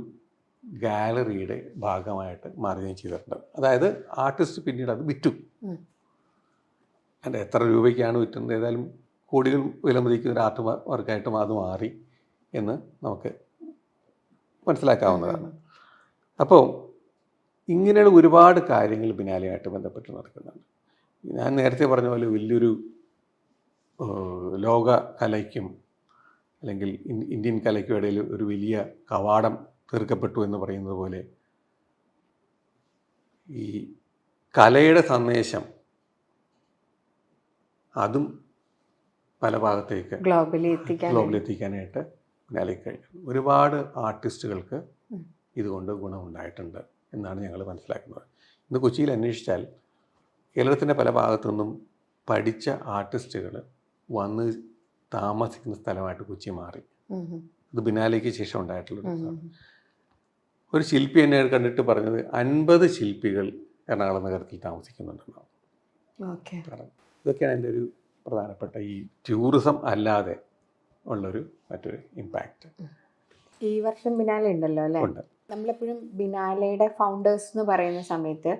ഗാലറിയുടെ ഭാഗമായിട്ട് മാറുകയും ചെയ്തിട്ടുണ്ട്. അതായത് ആർട്ടിസ്റ്റ് പിന്നീട് അത് വിറ്റു. അതിൻ്റെ എത്ര രൂപയ്ക്കാണ് വിറ്റുന്നത്, ഏതായാലും കോടികൾ വിലമതിക്കുന്ന ഒരു ആർട്ട് വർക്കായിട്ടും അത് മാറി എന്ന് നമുക്ക് മനസ്സിലാക്കാവുന്നതാണ്. അപ്പോൾ ഇങ്ങനെയുള്ള ഒരുപാട് കാര്യങ്ങൾ ബിനാലെയായിട്ട് ബന്ധപ്പെട്ട് നടക്കുന്നുണ്ട്. ഞാൻ നേരത്തെ പറഞ്ഞ പോലെ വലിയൊരു ലോക കലയ്ക്കും അല്ലെങ്കിൽ ഇന്ത്യൻ കലയ്ക്കും ഇടയിൽ ഒരു വലിയ കവാടം തീർക്കപ്പെട്ടു എന്ന് പറയുന്നത് പോലെ ഈ കലയുടെ സന്ദേശം അതും പല ഭാഗത്തേക്ക് ഗ്ലോബലി എത്തിക്കാനായിട്ട് ബിനാലയ്ക്ക് കഴിഞ്ഞു. ഒരുപാട് ആർട്ടിസ്റ്റുകൾക്ക് ഇതുകൊണ്ട് ഗുണമുണ്ടായിട്ടുണ്ട് എന്നാണ് ഞങ്ങൾ മനസ്സിലാക്കുന്നത്. ഇന്ന് കൊച്ചിയിൽ അന്വേഷിച്ചാൽ കേരളത്തിൻ്റെ പല ഭാഗത്തു നിന്നും പഠിച്ച ആർട്ടിസ്റ്റുകൾ വന്ന് താമസിക്കുന്ന സ്ഥലമായിട്ട് കൊച്ചി മാറി. അത് ബിനാലയ്ക്ക് ശേഷം ഉണ്ടായിട്ടുള്ളൊരു ഒരു ശില്പി എന്നെ കണ്ടിട്ട് പറഞ്ഞത് 50 ശില്പികൾ എറണാകുളം നഗരത്തിൽ താമസിക്കുന്നുണ്ടെന്നാണ്. ഇതൊക്കെയാണ് എൻ്റെ ഒരു പ്രധാനപ്പെട്ട ഈ ടൂറിസം അല്ലാതെ ഉള്ളൊരു മറ്റൊരു ഇമ്പാക്റ്റ്. ഈ വർഷം ബിനാലെ ഉണ്ടല്ലോ അല്ലേ? നമ്മളെപ്പോഴും ബിനാലയുടെ ഫൗണ്ടേഴ്സ് എന്ന് പറയുന്ന സമയത്ത്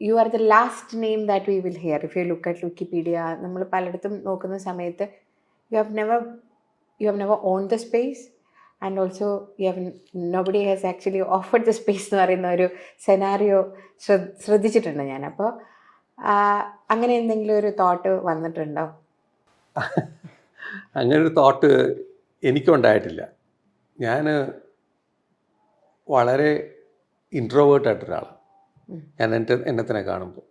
you are the last name that we will hear. If you look at Wikipedia, നമ്മൾ പലയിടത്തും നോക്കുന്ന സമയത്ത് you have never on the space and also nobody has actually offered the space എന്ന് പറയുന്ന ഒരു സെനാറിയോ ശ്രദ്ധിച്ചിട്ടുണ്ട് ഞാൻ. അപ്പോൾ അങ്ങനെ എന്തെങ്കിലും ഒരു തോട്ട് വന്നിട്ടുണ്ടോ? അങ്ങനെ ഒരു തോട്ട് എനിക്കുണ്ടായിട്ടില്ല. ഞാൻ വളരെ ഇൻട്രോവേർട്ടായിട്ടൊരാളാണ്. ഞാൻ എന്നെ തന്നെ കാണുമ്പോൾ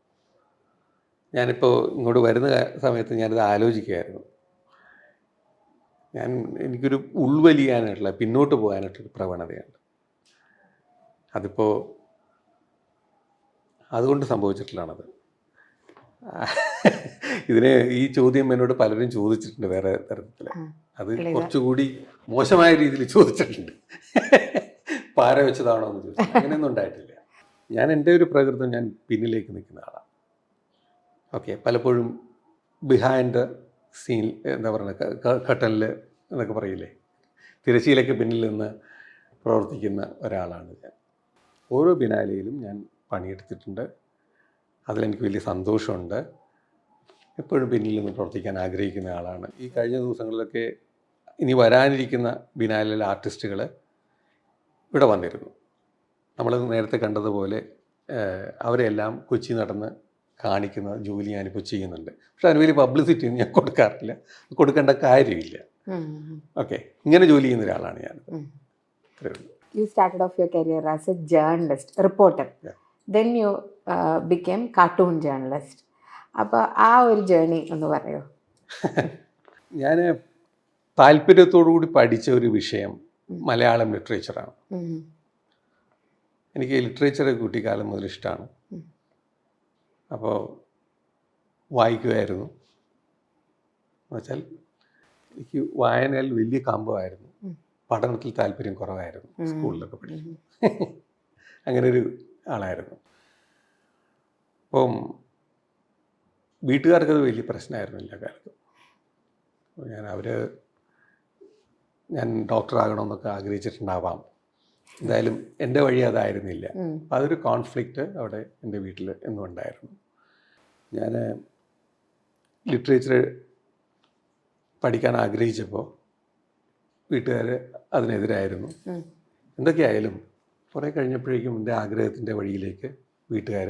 ഞാനിപ്പോൾ ഇങ്ങോട്ട് വരുന്ന സമയത്ത് ഞാനിത് ആലോചിക്കുകയായിരുന്നു. എനിക്കൊരു ഉൾവലിയാനായിട്ടുള്ള പിന്നോട്ട് പോകാനായിട്ടൊരു പ്രവണതയുണ്ട്. അതിപ്പോൾ അതുകൊണ്ട് സംഭവിച്ചിട്ടുള്ളതാണത്. ഈ ചോദ്യം എന്നോട് പലരും ചോദിച്ചിട്ടുണ്ട് വേറെ തരത്തിൽ. അത് കുറച്ചുകൂടി മോശമായ രീതിയിൽ ചോദിച്ചിട്ടുണ്ട്. പാര വെച്ചതാണോ എന്ന് ചോദിച്ചു. അങ്ങനെയൊന്നും ഉണ്ടായിട്ടില്ല. എൻ്റെ ഒരു പ്രകൃതം ഞാൻ പിന്നിലേക്ക് നിൽക്കുന്ന ആളാണ്. ഓക്കെ, പലപ്പോഴും ബിഹൈൻഡ് സീൻ എന്താ പറയുക, കട്ടനിൽ എന്നൊക്കെ പറയില്ലേ, തിരശ്ശീലയ്ക്ക് പിന്നിൽ നിന്ന് പ്രവർത്തിക്കുന്ന ഒരാളാണ് ഞാൻ. ഓരോ ബിനാലയിലും ഞാൻ പണിയെടുത്തിട്ടുണ്ട്. അതിലെനിക്ക് വലിയ സന്തോഷമുണ്ട്. എപ്പോഴും പിന്നിൽ നിന്ന് പ്രവർത്തിക്കാൻ ആഗ്രഹിക്കുന്ന ആളാണ്. ഈ കഴിഞ്ഞ ദിവസങ്ങളിലൊക്കെ ഇനി വരാനിരിക്കുന്ന ബിനാലയിലെ ആർട്ടിസ്റ്റുകൾ ഇവിടെ വന്നിരുന്നു. നമ്മൾ നേരത്തെ കണ്ടതുപോലെ അവരെല്ലാം കൊച്ചി നടന്ന് കാണിക്കുന്ന ജോലി ഞാനിപ്പോൾ ചെയ്യുന്നുണ്ട്. പക്ഷെ അതിന് വലിയ പബ്ലിസിറ്റി ഞാൻ കൊടുക്കാറില്ല, കൊടുക്കേണ്ട കാര്യമില്ല. ഓക്കെ, ഇങ്ങനെ ജോലി ചെയ്യുന്ന ഒരാളാണ് ഞാൻ. You started off your career as a journalist, reporter. Then you became cartoon journalist. അപ്പോൾ ആ ഒരു ജേർണി ഒന്ന് പറയോ? ഞാൻ താല്പര്യത്തോടു കൂടി പഠിച്ച ഒരു വിഷയം മലയാളം ലിറ്ററേച്ചറാണ്. എനിക്ക് ലിറ്ററേച്ചർ കുട്ടിക്കാലം മുതൽ ഇഷ്ടമാണ്. അപ്പോൾ വായിക്കുമായിരുന്നു. എന്നുവെച്ചാൽ എനിക്ക് വായനയിൽ വലിയ കമ്പമായിരുന്നു. പഠനത്തിൽ താല്പര്യം കുറവായിരുന്നു. സ്കൂളിലൊക്കെ പഠിച്ചു അങ്ങനെ ഒരു ആളായിരുന്നു. അപ്പം വീട്ടുകാർക്കത് വലിയ പ്രശ്നമായിരുന്നില്ല കാലത്ത്. ഞാൻ ഡോക്ടറാകണമെന്നൊക്കെ ആഗ്രഹിച്ചിട്ടുണ്ടാവാം. എന്തായാലും എൻ്റെ വഴി അതായിരുന്നില്ല. അതൊരു കോൺഫ്ലിക്റ്റ് അവിടെ എൻ്റെ വീട്ടിൽ എന്നും ഉണ്ടായിരുന്നു. ഞാൻ ലിറ്ററേച്ചർ പഠിക്കാൻ ആഗ്രഹിച്ചപ്പോൾ വീട്ടുകാർ അതിനെതിരായിരുന്നു. എന്തൊക്കെയായാലും കുറേ കഴിഞ്ഞപ്പോഴേക്കും എൻ്റെ ആഗ്രഹത്തിൻ്റെ വഴിയിലേക്ക് വീട്ടുകാർ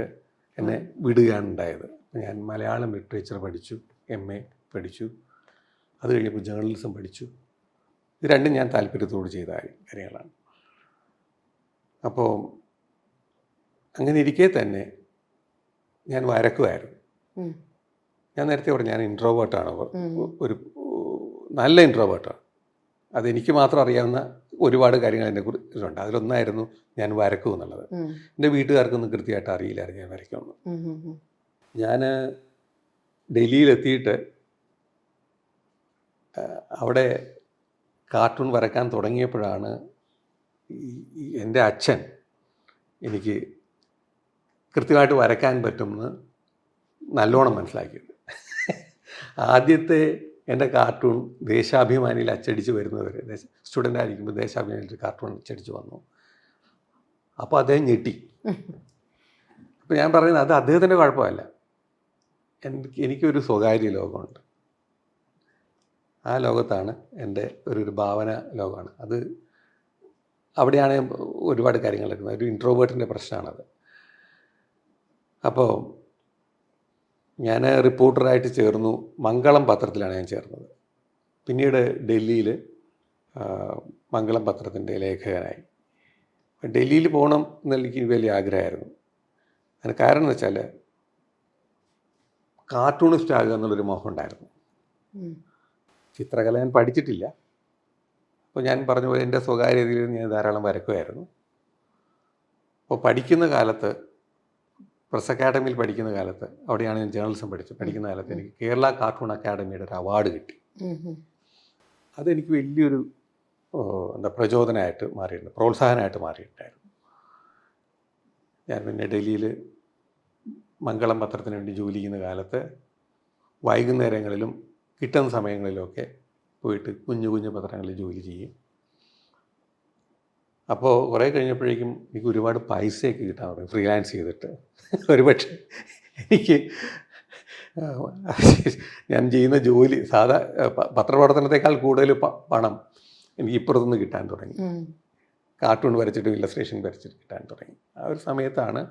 എന്നെ വിടുകയാണ് ഉണ്ടായത്. ഞാൻ മലയാളം ലിറ്ററേച്ചർ പഠിച്ചു, MA പഠിച്ചു. അത് കഴിഞ്ഞപ്പോൾ ജേർണലിസം പഠിച്ചു. ഇത് രണ്ടും ഞാൻ താല്പര്യത്തോട് ചെയ്ത കാര്യങ്ങളാണ്. അപ്പോൾ അങ്ങനെ ഇരിക്കെ തന്നെ ഞാൻ വരക്കുമായിരുന്നു. ഞാൻ നേരത്തെ പറഞ്ഞു ഞാൻ ഇൻട്രോവേർട്ടാണ്, ഒരു നല്ല ഇൻട്രോവേർട്ടാണ്. അതെനിക്ക് മാത്രം അറിയാവുന്ന ഒരുപാട് കാര്യങ്ങൾ എൻ്റെ കുറിച്ചുണ്ട്. അതിലൊന്നായിരുന്നു ഞാൻ വരക്കും എന്നുള്ളത്. എൻ്റെ വീട്ടുകാർക്കൊന്നും കൃത്യമായിട്ട് അറിയില്ലായിരുന്നു ഞാൻ വരയ്ക്കുമെന്ന്. ഞാൻ ഡൽഹിയിലെത്തിയിട്ട് അവിടെ കാർട്ടൂൺ വരക്കാൻ തുടങ്ങിയപ്പോഴാണ് എൻ്റെ അച്ഛൻ എനിക്ക് കൃത്യമായിട്ട് വരക്കാൻ പറ്റുമെന്ന് നല്ലോണം മനസ്സിലാക്കിയത്. ആദ്യത്തെ എൻ്റെ കാർട്ടൂൺ ദേശാഭിമാനിയിൽ അച്ചടിച്ച് വരുന്നവർ സ്റ്റുഡൻ്റ് ആയിരിക്കുമ്പോൾ ദേശാഭിമാനിയിൽ കാർട്ടൂൺ അച്ചടിച്ച് വന്നു. അപ്പോൾ അദ്ദേഹം ഞെട്ടി. അപ്പോൾ ഞാൻ പറയുന്നത് അത് അദ്ദേഹത്തിൻ്റെ കുഴപ്പമല്ല, എനിക്കൊരു സ്വകാര്യ ലോകമുണ്ട്. ആ ലോകത്താണ് എൻ്റെ ഒരു ഭാവന ലോകമാണ്. അത് അവിടെയാണ് ഒരുപാട് കാര്യങ്ങൾ നടക്കുന്നത്. ഒരു ഇൻട്രോവേർട്ടിൻ്റെ പ്രശ്നമാണത്. അപ്പോൾ ഞാൻ റിപ്പോർട്ടറായിട്ട് ചേർന്നു. മംഗളം പത്രത്തിലാണ് ഞാൻ ചേർന്നത്. പിന്നീട് ഡൽഹിയിൽ മംഗളം പത്രത്തിൻ്റെ ലേഖകനായി. ഡൽഹിയിൽ പോകണം എന്നുള്ള എനിക്ക് വലിയ ആഗ്രഹമായിരുന്നു. അതിന് കാരണം എന്ന് വെച്ചാൽ കാർട്ടൂണിസ്റ്റ് ആകുക എന്നുള്ളൊരു മോഹം ഉണ്ടായിരുന്നു. ചിത്രകല ഞാൻ പഠിച്ചിട്ടില്ല. അപ്പോൾ ഞാൻ പറഞ്ഞ പോലെ എൻ്റെ സ്വകാര്യതയിൽ ഞാൻ ധാരാളം വരക്കുമായിരുന്നു. അപ്പോൾ പഠിക്കുന്ന കാലത്ത്, പ്രസ് അക്കാഡമിയിൽ പഠിക്കുന്ന കാലത്ത്, അവിടെയാണ് ഞാൻ ജേർണലിസം പഠിക്കുന്ന കാലത്ത് എനിക്ക് കേരള കാർട്ടൂൺ അക്കാഡമിയുടെ ഒരു അവാർഡ് കിട്ടി. അതെനിക്ക് വലിയൊരു പ്രചോദനമായിട്ട് മാറിയിട്ടുണ്ട്, പ്രോത്സാഹനമായിട്ട് മാറിയിട്ടുണ്ടായിരുന്നു. ഞാൻ പിന്നെ ഡൽഹിയിൽ മംഗളം പത്രത്തിന് വേണ്ടി ജോലി ചെയ്യുന്ന കാലത്ത് വൈകുന്നേരങ്ങളിലും കിട്ടുന്ന സമയങ്ങളിലൊക്കെ പോയിട്ട് കുഞ്ഞു കുഞ്ഞു പത്രങ്ങളിൽ ജോലി ചെയ്യും. അപ്പോൾ കുറേ കഴിഞ്ഞപ്പോഴേക്കും എനിക്ക് ഒരുപാട് പൈസയൊക്കെ കിട്ടാൻ തുടങ്ങി ഫ്രീലാൻസ് ചെയ്തിട്ട്. ഒരുപക്ഷെ എനിക്ക് ഞാൻ ചെയ്യുന്ന ജോലി പത്രപ്രവർത്തനത്തെക്കാൾ കൂടുതൽ പണം എനിക്ക് ഇപ്പുറത്തുനിന്ന് കിട്ടാൻ തുടങ്ങി. കാർട്ടൂൺ വരച്ചിട്ടും ഇല്ലസ്ട്രേഷൻ വരച്ചിട്ട് കിട്ടാൻ തുടങ്ങി. ആ ഒരു സമയത്താണ്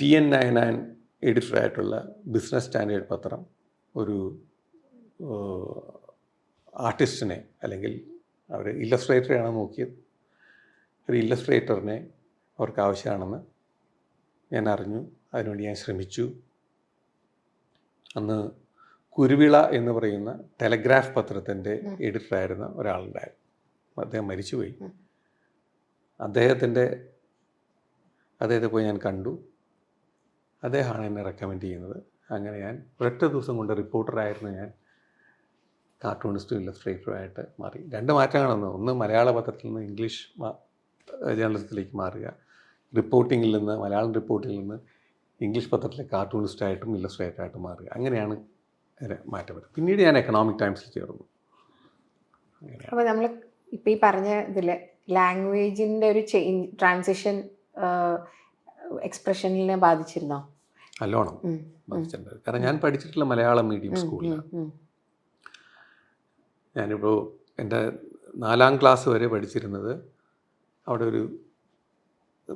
TN നായനാൻ എഡിറ്ററായിട്ടുള്ള ബിസിനസ് സ്റ്റാൻഡേർഡ് പത്രം ഒരു ആർട്ടിസ്റ്റിനെ, അല്ലെങ്കിൽ അവർ ഇല്ലസ്ട്രേറ്ററെയാണ് നോക്കിയത്, ഒരു ഇല്ലസ്ട്രേറ്ററിനെ അവർക്ക് ആവശ്യമാണെന്ന് ഞാൻ അറിഞ്ഞു. അതിനുവേണ്ടി ഞാൻ ശ്രമിച്ചു. അന്ന് കുരുവിള എന്ന് പറയുന്ന ടെലഗ്രാഫ് പത്രത്തിൻ്റെ എഡിറ്ററായിരുന്ന ഒരാളുണ്ടായിരുന്നു. അദ്ദേഹം മരിച്ചുപോയി. അദ്ദേഹത്തെ പോയി ഞാൻ കണ്ടു. അദ്ദേഹമാണ് എന്നെ റെക്കമെൻഡ് ചെയ്യുന്നത്. അങ്ങനെ ഞാൻ ഒരൊറ്റ ദിവസം കൊണ്ട് റിപ്പോർട്ടറായിരുന്നു ഞാൻ കാർട്ടൂണിസ്റ്റും ഇല്ലസ്ട്രേറ്ററുമായിട്ട് മാറി. 2 മാറ്റങ്ങളാണ്. ഒന്ന് മലയാള പത്രത്തിൽ നിന്ന് ഇംഗ്ലീഷ് ജേർണലിസത്തിലേക്ക് മാറുക, റിപ്പോർട്ടിങ്ങിൽ നിന്ന്, മലയാളം റിപ്പോർട്ടിൽ നിന്ന് ഇംഗ്ലീഷ് പത്രത്തിലെ കാർട്ടൂണിസ്റ്റായിട്ടും ഇല്ലസ്ട്രേറ്ററായിട്ടും മാറുക. അങ്ങനെയാണ് മാറ്റം വരുന്നത്. പിന്നീട് ഞാൻ എക്കണോമിക് ടൈംസിൽ ചേർന്നു. അപ്പോൾ നമ്മൾ ഇപ്പോൾ ഈ പറഞ്ഞ ഇതിൽ ലാംഗ്വേജിൻ്റെ ഒരു ട്രാൻസിഷൻ എക്സ്പ്രഷനിനെ ബാധിച്ചിരുന്നോ? നല്ലോണം ബാധിച്ചിട്ടുണ്ട്. കാരണം ഞാൻ പഠിച്ചിട്ടുള്ള മലയാളം മീഡിയം സ്കൂളിലാണ്. ഞാനിപ്പോൾ എൻ്റെ 4ാം ക്ലാസ് വരെ പഠിച്ചിരുന്നത് അവിടെ ഒരു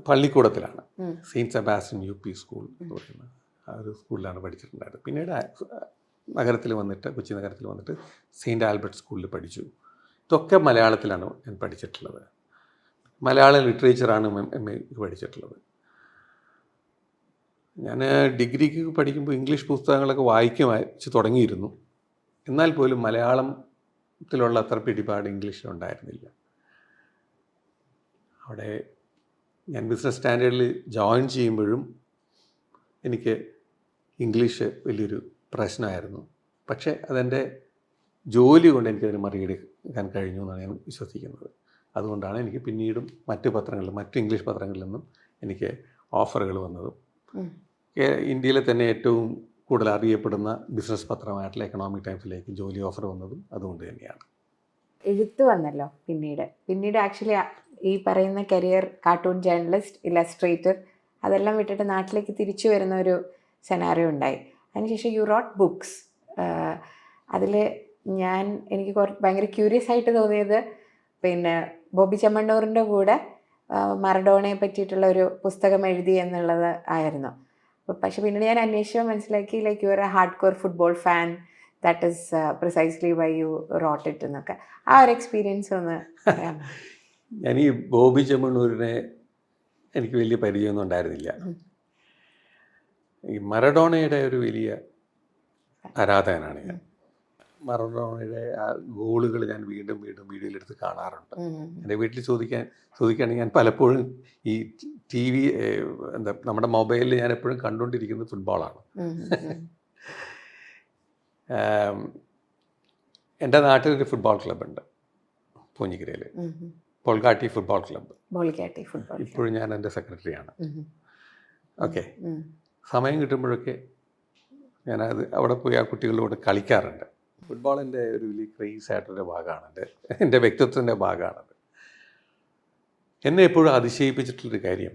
പള്ളിക്കൂടത്തിലാണ്. സെയിൻറ്റ് സെബാസ്റ്റ്യൻ UP സ്കൂൾ എന്ന് പറയുന്ന ആ ഒരു സ്കൂളിലാണ് പഠിച്ചിട്ടുണ്ടായിരുന്നത്. പിന്നീട് നഗരത്തിൽ വന്നിട്ട്, കൊച്ചി നഗരത്തിൽ വന്നിട്ട് സെയിൻറ്റ് ആൽബർട്ട് സ്കൂളിൽ പഠിച്ചു. ഇതൊക്കെ മലയാളത്തിലാണ് ഞാൻ പഠിച്ചിട്ടുള്ളത്. മലയാളം ലിറ്ററേച്ചറാണ് MA പഠിച്ചിട്ടുള്ളത്. ഞാൻ ഡിഗ്രിക്ക് പഠിക്കുമ്പോൾ ഇംഗ്ലീഷ് പുസ്തകങ്ങളൊക്കെ വായിച്ച് തുടങ്ങിയിരുന്നു. എന്നാൽ പോലും മലയാളത്തിലുള്ള അത്ര പിടിപാട് ഇംഗ്ലീഷിലുണ്ടായിരുന്നില്ല. അവിടെ ഞാൻ ബിസിനസ് സ്റ്റാൻഡേർഡിൽ ജോയിൻ ചെയ്യുമ്പോഴും എനിക്ക് ഇംഗ്ലീഷ് വലിയൊരു പ്രശ്നമായിരുന്നു. പക്ഷേ അതെൻ്റെ ജോലി കൊണ്ട് എനിക്കതിന് മറികടക്കാൻ കഴിഞ്ഞു എന്നാണ് ഞാൻ വിശ്വസിക്കുന്നത്. അതുകൊണ്ടാണ് എനിക്ക് പിന്നീടും മറ്റ് ഇംഗ്ലീഷ് പത്രങ്ങളിൽ നിന്നും എനിക്ക് ഓഫറുകൾ വന്നതും ഇന്ത്യയിലെ തന്നെ ഏറ്റവും കൂടുതൽ അറിയപ്പെടുന്ന ബിസിനസ് പത്രമായിട്ടുള്ള എക്കണോമിക് ടൈംസിലേക്ക് ജോലി ഓഫർ വന്നതും അതുകൊണ്ട് തന്നെയാണ്. എഴുത്ത് വന്നല്ലോ പിന്നീട് ആക്ച്വലി ഈ പറയുന്ന കരിയർ കാർട്ടൂൺ ജേർണലിസ്റ്റ്, ഇല്ലസ്ട്രേറ്റർ അതെല്ലാം വിട്ടിട്ട് നാട്ടിലേക്ക് തിരിച്ചു വരുന്ന ഒരു സെനാറിയോ ഉണ്ടായി. അതിനുശേഷം യു റോട്ട് ബുക്സ്. അതിൽ എനിക്ക് ഭയങ്കര ക്യൂരിയസ് ആയിട്ട് തോന്നിയത് പിന്നെ ബോബി ചെമ്മണ്ണൂറിൻ്റെ കൂടെ മറഡോണയെ പറ്റിയിട്ടുള്ള ഒരു പുസ്തകം എഴുതി എന്നുള്ളത് ആയിരുന്നു. പക്ഷെ പിന്നീട് ഞാൻ അന്വേഷിച്ചപ്പോൾ മനസ്സിലാക്കി you are a hardcore football fan, that is precisely why you wrote it എന്നൊക്കെ. ആ ഒരു എക്സ്പീരിയൻസ് ഒന്ന് പറയാമോ? ഞാൻ ഈ ബോബി ചെമ്മണ്ണൂരിനെ എനിക്ക് വലിയ പരിചയമൊന്നും ഉണ്ടായിരുന്നില്ല. ഈ മറഡോണയുടെ ഒരു വലിയ ആരാധകനാണ് ഞാൻ. മറഡോണയുടെ ആ ഗോളുകൾ ഞാൻ വീണ്ടും വീഡിയോയിലെടുത്ത് കാണാറുണ്ട്. എൻ്റെ വീട്ടിൽ ചോദിക്കുകയാണെങ്കിൽ ഞാൻ പലപ്പോഴും ഈ TV നമ്മുടെ മൊബൈലിൽ ഞാൻ എപ്പോഴും കണ്ടുകൊണ്ടിരിക്കുന്നത് ഫുട്ബോളാണ്. എൻ്റെ നാട്ടിലൊരു ഫുട്ബോൾ ക്ലബ്ബുണ്ട് പൂഞ്ഞിക്കരയിൽ, ബോൾഗാട്ടി ഫുട്ബോൾ ക്ലബ്ബ്. ഇപ്പോഴും ഞാൻ എൻ്റെ സെക്രട്ടറിയാണ്. ഓക്കെ, സമയം കിട്ടുമ്പോഴൊക്കെ ഞാനത് അവിടെ പോയി ആ കുട്ടികളോട് കളിക്കാറുണ്ട്. ഫുട്ബോളിൻ്റെ ഒരു വലിയ ക്രേസ് ആയിട്ടൊരു ഭാഗമാണത്, എൻ്റെ വ്യക്തിത്വത്തിൻ്റെ ഭാഗമാണത്. എന്നെ എപ്പോഴും അതിശയിപ്പിച്ചിട്ടുള്ളൊരു കാര്യം,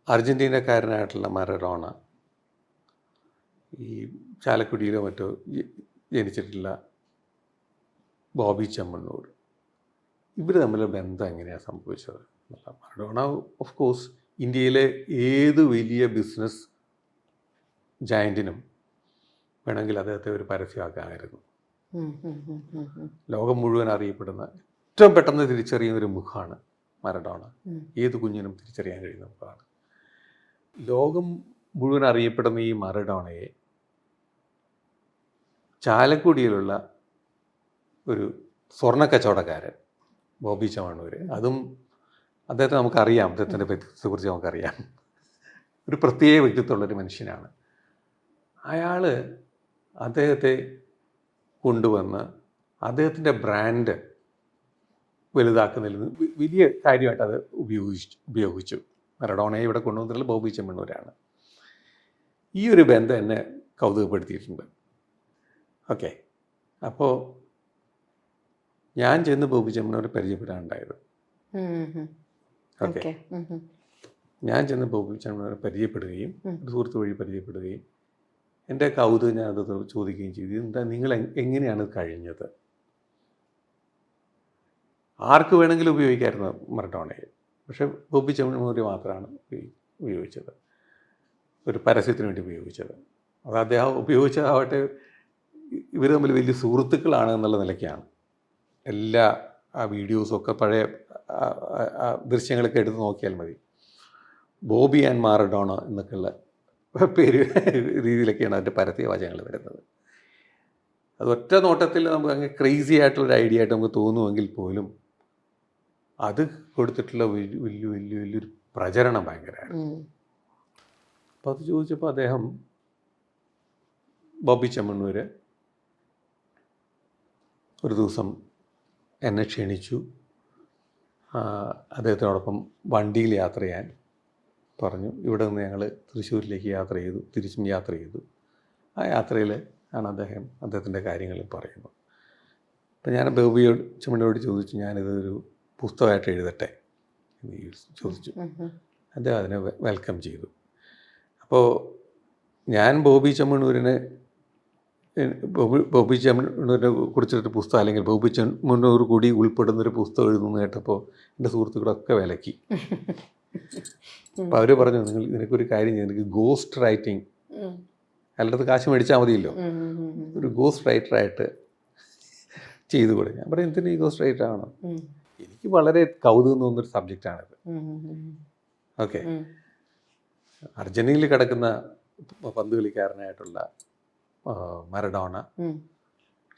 അർജൻറ്റീനക്കാരനായിട്ടുള്ള മറഡോണ ഈ ചാലക്കുടിയിലോ മറ്റോ ജനിച്ചിട്ടുള്ള ബോബി ചെമ്മണ്ണൂർ, ഇവർ തമ്മിലുള്ള ബന്ധം എങ്ങനെയാണ് സംഭവിച്ചത്? മറഡോണ ഓഫ് കോഴ്സ് ഇന്ത്യയിലെ ഏത് വലിയ ബിസിനസ് ജയൻറ്റിനും വേണമെങ്കിൽ അദ്ദേഹത്തെ ഒരു പരസ്യമാക്കാമായിരുന്നു. ഉം, ഉം, ഉം, ഉം, ഉം, ലോകം മുഴുവൻ അറിയപ്പെടുന്ന ഏറ്റവും പെട്ടെന്ന് തിരിച്ചറിയുന്ന ഒരു മുഖമാണ് മറഡോണ. ഉം. ഏത് കുഞ്ഞിനും തിരിച്ചറിയാൻ കഴിയുന്ന മുഖമാണ്. ലോകം മുഴുവൻ അറിയപ്പെടുന്ന ഈ മറഡോണയെ ചാലക്കുടിയിലുള്ള ഒരു സ്വർണ്ണ കച്ചവടക്കാരൻ ബോബി ചെമ്മണ്ണൂർ, അതും അദ്ദേഹത്തെ നമുക്കറിയാം, അദ്ദേഹത്തിൻ്റെ വ്യക്തിത്വത്തെക്കുറിച്ച് നമുക്കറിയാം. ഒരു പ്രത്യേക വ്യക്തിത്വമുള്ളൊരു മനുഷ്യനാണ് അയാൾ. അദ്ദേഹത്തെ കൊണ്ടുവന്ന് അദ്ദേഹത്തിൻ്റെ ബ്രാൻഡ് വലുതാക്കുന്നതിൽ വലിയ കാര്യമായിട്ട് അത് ഉപയോഗിച്ചു. മറഡോണയെ ഇവിടെ കൊണ്ടുവന്നിട്ടുള്ള ബോബി ചെമ്മണ്ണൂരാണ്. ഈ ഒരു ബന്ധം എന്നെ കൗതുകപ്പെടുത്തിയിട്ടുണ്ട്. ഓക്കെ, അപ്പോൾ ഞാൻ ചെന്ന് ബോബി ചെമ്മണ്ണൂരെ പരിചയപ്പെടാനുണ്ടായത്. ഓക്കെ, ഞാൻ ചെന്ന് ബോബി ചെമ്മണ്ണൂരെ പരിചയപ്പെടുകയും ഒരു സുഹൃത്ത് വഴി പരിചയപ്പെടുകയും എൻ്റെ കൗതുകം ഞാൻ അത് ചോദിക്കുകയും ചെയ്തു. എന്താ നിങ്ങൾ എങ്ങനെയാണ് കഴിഞ്ഞത്? ആർക്ക് വേണമെങ്കിലും ഉപയോഗിക്കാമായിരുന്നു മറഡോണയെ, പക്ഷേ ബോബി ചെമ്മണ്ണൂർ മാത്രമാണ് ഉപയോഗിച്ചത്, ഒരു പരസ്യത്തിന് വേണ്ടി ഉപയോഗിച്ചത്. അത് അദ്ദേഹം ഉപയോഗിച്ചതാവട്ടെ ഇവർ തമ്മിൽ വലിയ സുഹൃത്തുക്കളാണ് എന്നുള്ള നിലയ്ക്കാണ്. എല്ലാ ആ വീഡിയോസൊക്കെ പഴയ ദൃശ്യങ്ങളൊക്കെ എടുത്ത് നോക്കിയാൽ മതി. ബോബി ആൻഡ് മാറഡോണ എന്നൊക്കെയുള്ള പേര് രീതിയിലൊക്കെയാണ് അതിൻ്റെ പരസ്യവാചകങ്ങൾ വരുന്നത്. അത് ഒറ്റ നോട്ടത്തിൽ നമുക്ക് അങ്ങനെ ക്രേസി ആയിട്ടുള്ളൊരു ഐഡിയ ആയിട്ട് നമുക്ക് തോന്നുമെങ്കിൽ പോലും അത് കൊടുത്തിട്ടുള്ള വലിയൊരു പ്രചരണം ഭയങ്കരമാണ്. അപ്പോൾ അത് ചോദിച്ചപ്പോൾ അദ്ദേഹം ബോബി ചെമ്മണ്ണൂർ ഒരു ദിവസം എന്നെ ക്ഷണിച്ചു. അദ്ദേഹത്തിനോടൊപ്പം വണ്ടിയിൽ യാത്ര ചെയ്യാൻ പറഞ്ഞു. ഇവിടെ നിന്ന് ഞങ്ങൾ തൃശ്ശൂരിലേക്ക് യാത്ര ചെയ്തു, തിരിച്ചും യാത്ര ചെയ്തു. ആ യാത്രയിൽ ആണ് അദ്ദേഹത്തിൻ്റെ കാര്യങ്ങൾ പറയുന്നത്. അപ്പം ഞാൻ ബോബി ചെമ്മണ്ണൂരോട് ചോദിച്ചു, ഞാനിതൊരു പുസ്തകമായിട്ട് എഴുതട്ടെ എന്ന് ചോദിച്ചു. അദ്ദേഹം അതിനെ വെൽക്കം ചെയ്തു. അപ്പോൾ ഞാൻ ബോബി ചെമ്മണ്ണൂരിനെ കുറിച്ചൊരു പുസ്തകം, അല്ലെങ്കിൽ ബോബി ചെമ്മണ്ണൂർ കൂടി ഉൾപ്പെടുന്നൊരു പുസ്തകം എഴുതുന്നു കേട്ടപ്പോൾ എൻ്റെ സുഹൃത്തുക്കളൊക്കെ വിലക്കി. അപ്പോൾ അവർ പറഞ്ഞു, നിങ്ങൾ ഇതിനൊരു കാര്യം ചെയ്യും, എനിക്ക് ഗോസ്റ്റ് റൈറ്റിംഗ്, അല്ലാതെ കാശ് മേടിച്ചാൽ മതിയല്ലോ, ഒരു ഗോസ്റ്റ് റൈറ്ററായിട്ട് ചെയ്തു കൂടെ. ഞാൻ പറയും, എന്തിനാ ഈ ഗോസ്റ്റ് റൈറ്റർ ആണോ? എനിക്ക് വളരെ കൗതുകം തോന്നുന്നൊരു സബ്ജക്റ്റാണിത്. ഓക്കെ, അർജന്റീനയിൽ കിടക്കുന്ന പന്ത് കളിക്കാരനായിട്ടുള്ള മറഡോണ,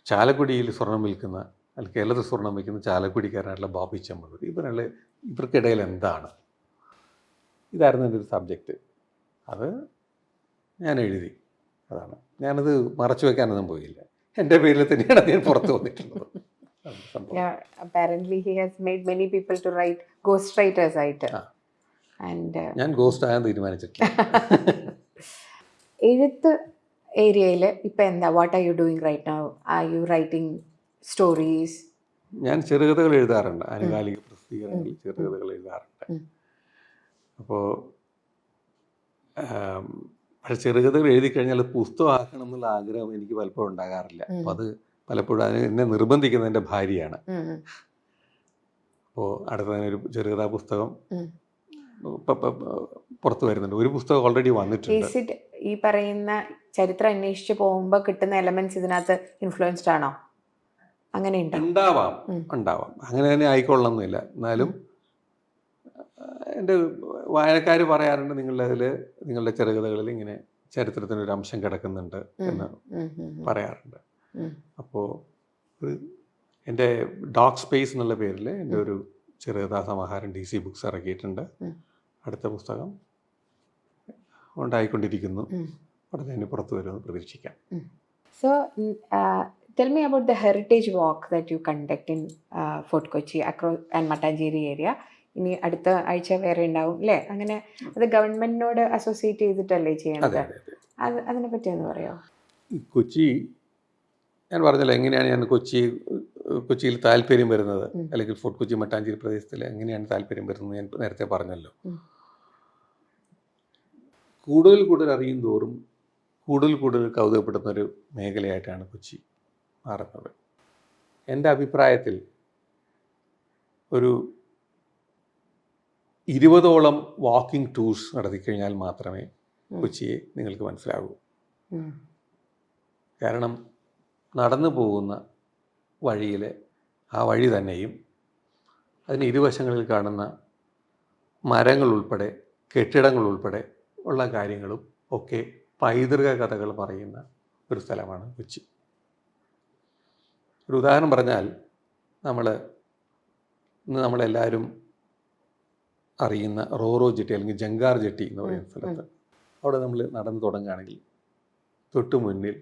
ചാലക്കുടിയിൽ സ്വർണം വിൽക്കുന്ന, അല്ലെങ്കിൽ കേരളത്തിൽ സ്വർണം വിൽക്കുന്ന ചാലക്കുടിക്കാരനായിട്ടുള്ള ബോബി ചെമ്മണ്ണൂർ, ഇവർക്കിടയിൽ എന്താണ്? ഇതായിരുന്നു എൻ്റെ ഒരു സബ്ജക്റ്റ്. അത് ഞാൻ എഴുതി. അതാണ്, ഞാനത് മറച്ചു വെക്കാനൊന്നും പോയില്ല. എൻ്റെ പേരിൽ തന്നെയാണ് ഞാൻ പുറത്ത് വന്നിട്ടുള്ളത്. Apparently he has made many people to write ghost writers ആയിട്ട്. ഞാൻ ഗോസ്റ്റ് ആകാൻ തീരുമാനിച്ചിട്ടില്ല. എഴുത്ത് ഏരിയയിൽ ഇപ്പം എന്താ, what are you doing right now? Are you writing stories? ഞാൻ ചെറുകഥകൾ എഴുതാറുണ്ട്, ആനുകാലിക പ്രസിദ്ധീകരണങ്ങളിൽ ചെറുകഥകൾ എഴുതാറുണ്ട്. അപ്പോൾ പക്ഷേ ചെറുകഥകൾ എഴുതി കഴിഞ്ഞാൽ പുസ്തകമാക്കണം എന്നുള്ള ആഗ്രഹം എനിക്ക് പലപ്പോഴും ഉണ്ടാകാറില്ല. അപ്പോൾ അത് പലപ്പോഴും അതിന് എന്നെ നിർബന്ധിക്കുന്നത് എൻ്റെ ഭാര്യയാണ്. അപ്പോൾ അടുത്ത തന്നെ ഒരു ചെറുകഥാ പുസ്തകം പുറത്ത് വരുന്നുണ്ട്. ഒരു പുസ്തകം ഓൾറെഡി വന്നിട്ടുണ്ട്. ഈ പറയുന്ന ചരിത്രം അന്വേഷിച്ച് പോകുമ്പോൾ കിട്ടുന്ന എലമെന്റ്സ് ഇതിനകത്ത് ഇൻഫ്ലുവൻസ്ഡ് ആണോ? അങ്ങനെ ഉണ്ടാവാം. അങ്ങനെ തന്നെ ആയിക്കൊള്ളണമെന്നില്ല. എന്നാലും എൻ്റെ വായനക്കാർ പറയാറുണ്ട്, നിങ്ങളുടെ ചെറുകഥകളിൽ ഇങ്ങനെ ചരിത്രത്തിനൊരു അംശം കിടക്കുന്നുണ്ട് എന്ന് പറയാറുണ്ട്. അപ്പോൾ എൻ്റെ ഡോഗ് സ്പേസ് എന്നുള്ള പേരിൽ എൻ്റെ ഒരു ചെറുകഥാ സമാഹാരം DC ബുക്സ് ഇറക്കിയിട്ടുണ്ട്. അടുത്ത പുസ്തകം ഉണ്ടായിക്കൊണ്ടിരിക്കുന്നു. ഉടനെ തന്നെ പുറത്തു വരുമെന്ന് പ്രതീക്ഷിക്കാം. So tell me about the heritage walk that you conduct in fort Kochi and Mattancherry area. ഇനി അടുത്ത ആഴ്ച വേറെ ഉണ്ടാവും അല്ലേ? അങ്ങനെ അത് ഗവൺമെന്റിനോട് അസോസിയേറ്റ് ചെയ്തിട്ടല്ലേ ചെയ്യണത്? അതിനെ പറ്റി ഒന്ന് പറയാമോ? കൊച്ചി, ഞാൻ പറഞ്ഞല്ലോ എങ്ങനെയാണ് ഞാൻ കൊച്ചിയിൽ താല്പര്യം വരുന്നത്, അല്ലെങ്കിൽ ഫോർട്ട് കൊച്ചി മട്ടാഞ്ചേരി പ്രദേശത്തിൽ എങ്ങനെയാണ് താല്പര്യം വരുന്നത് ഞാൻ നേരത്തെ പറഞ്ഞല്ലോ. കൂടുതൽ അറിയും തോറും കൂടുതൽ കൗതുകപ്പെടുന്നൊരു മേഖലയായിട്ടാണ് കൊച്ചി മാറുന്നത്. എൻ്റെ അഭിപ്രായത്തിൽ ഒരു 20ഓളം വാക്കിംഗ് ടൂർസ് നടത്തിക്കഴിഞ്ഞാൽ മാത്രമേ കൊച്ചിയെ നിങ്ങൾക്ക് മനസ്സിലാകൂ. കാരണം നടന്നു പോകുന്ന വഴിയിലെ ആ വഴി തന്നെയും അതിന് ഇരുവശങ്ങളിൽ കാണുന്ന മരങ്ങൾ ഉൾപ്പെടെ കെട്ടിടങ്ങൾ ഉൾപ്പെടെ ഉള്ള കാര്യങ്ങളും ഒക്കെ പൈതൃക കഥകൾ പറയുന്ന ഒരു സ്ഥലമാണ് കൊച്ചി. ഒരു ഉദാഹരണം പറഞ്ഞാൽ ഇന്ന് നമ്മളെല്ലാവരും അറിയുന്ന റോറോ ജെട്ടി അല്ലെങ്കിൽ ജങ്കാർ ജെട്ടി എന്ന് പറയുന്ന സ്ഥലത്ത് അവിടെ നമ്മൾ നടന്നു തുടങ്ങുകയാണെങ്കിൽ തൊട്ടു മുന്നിൽ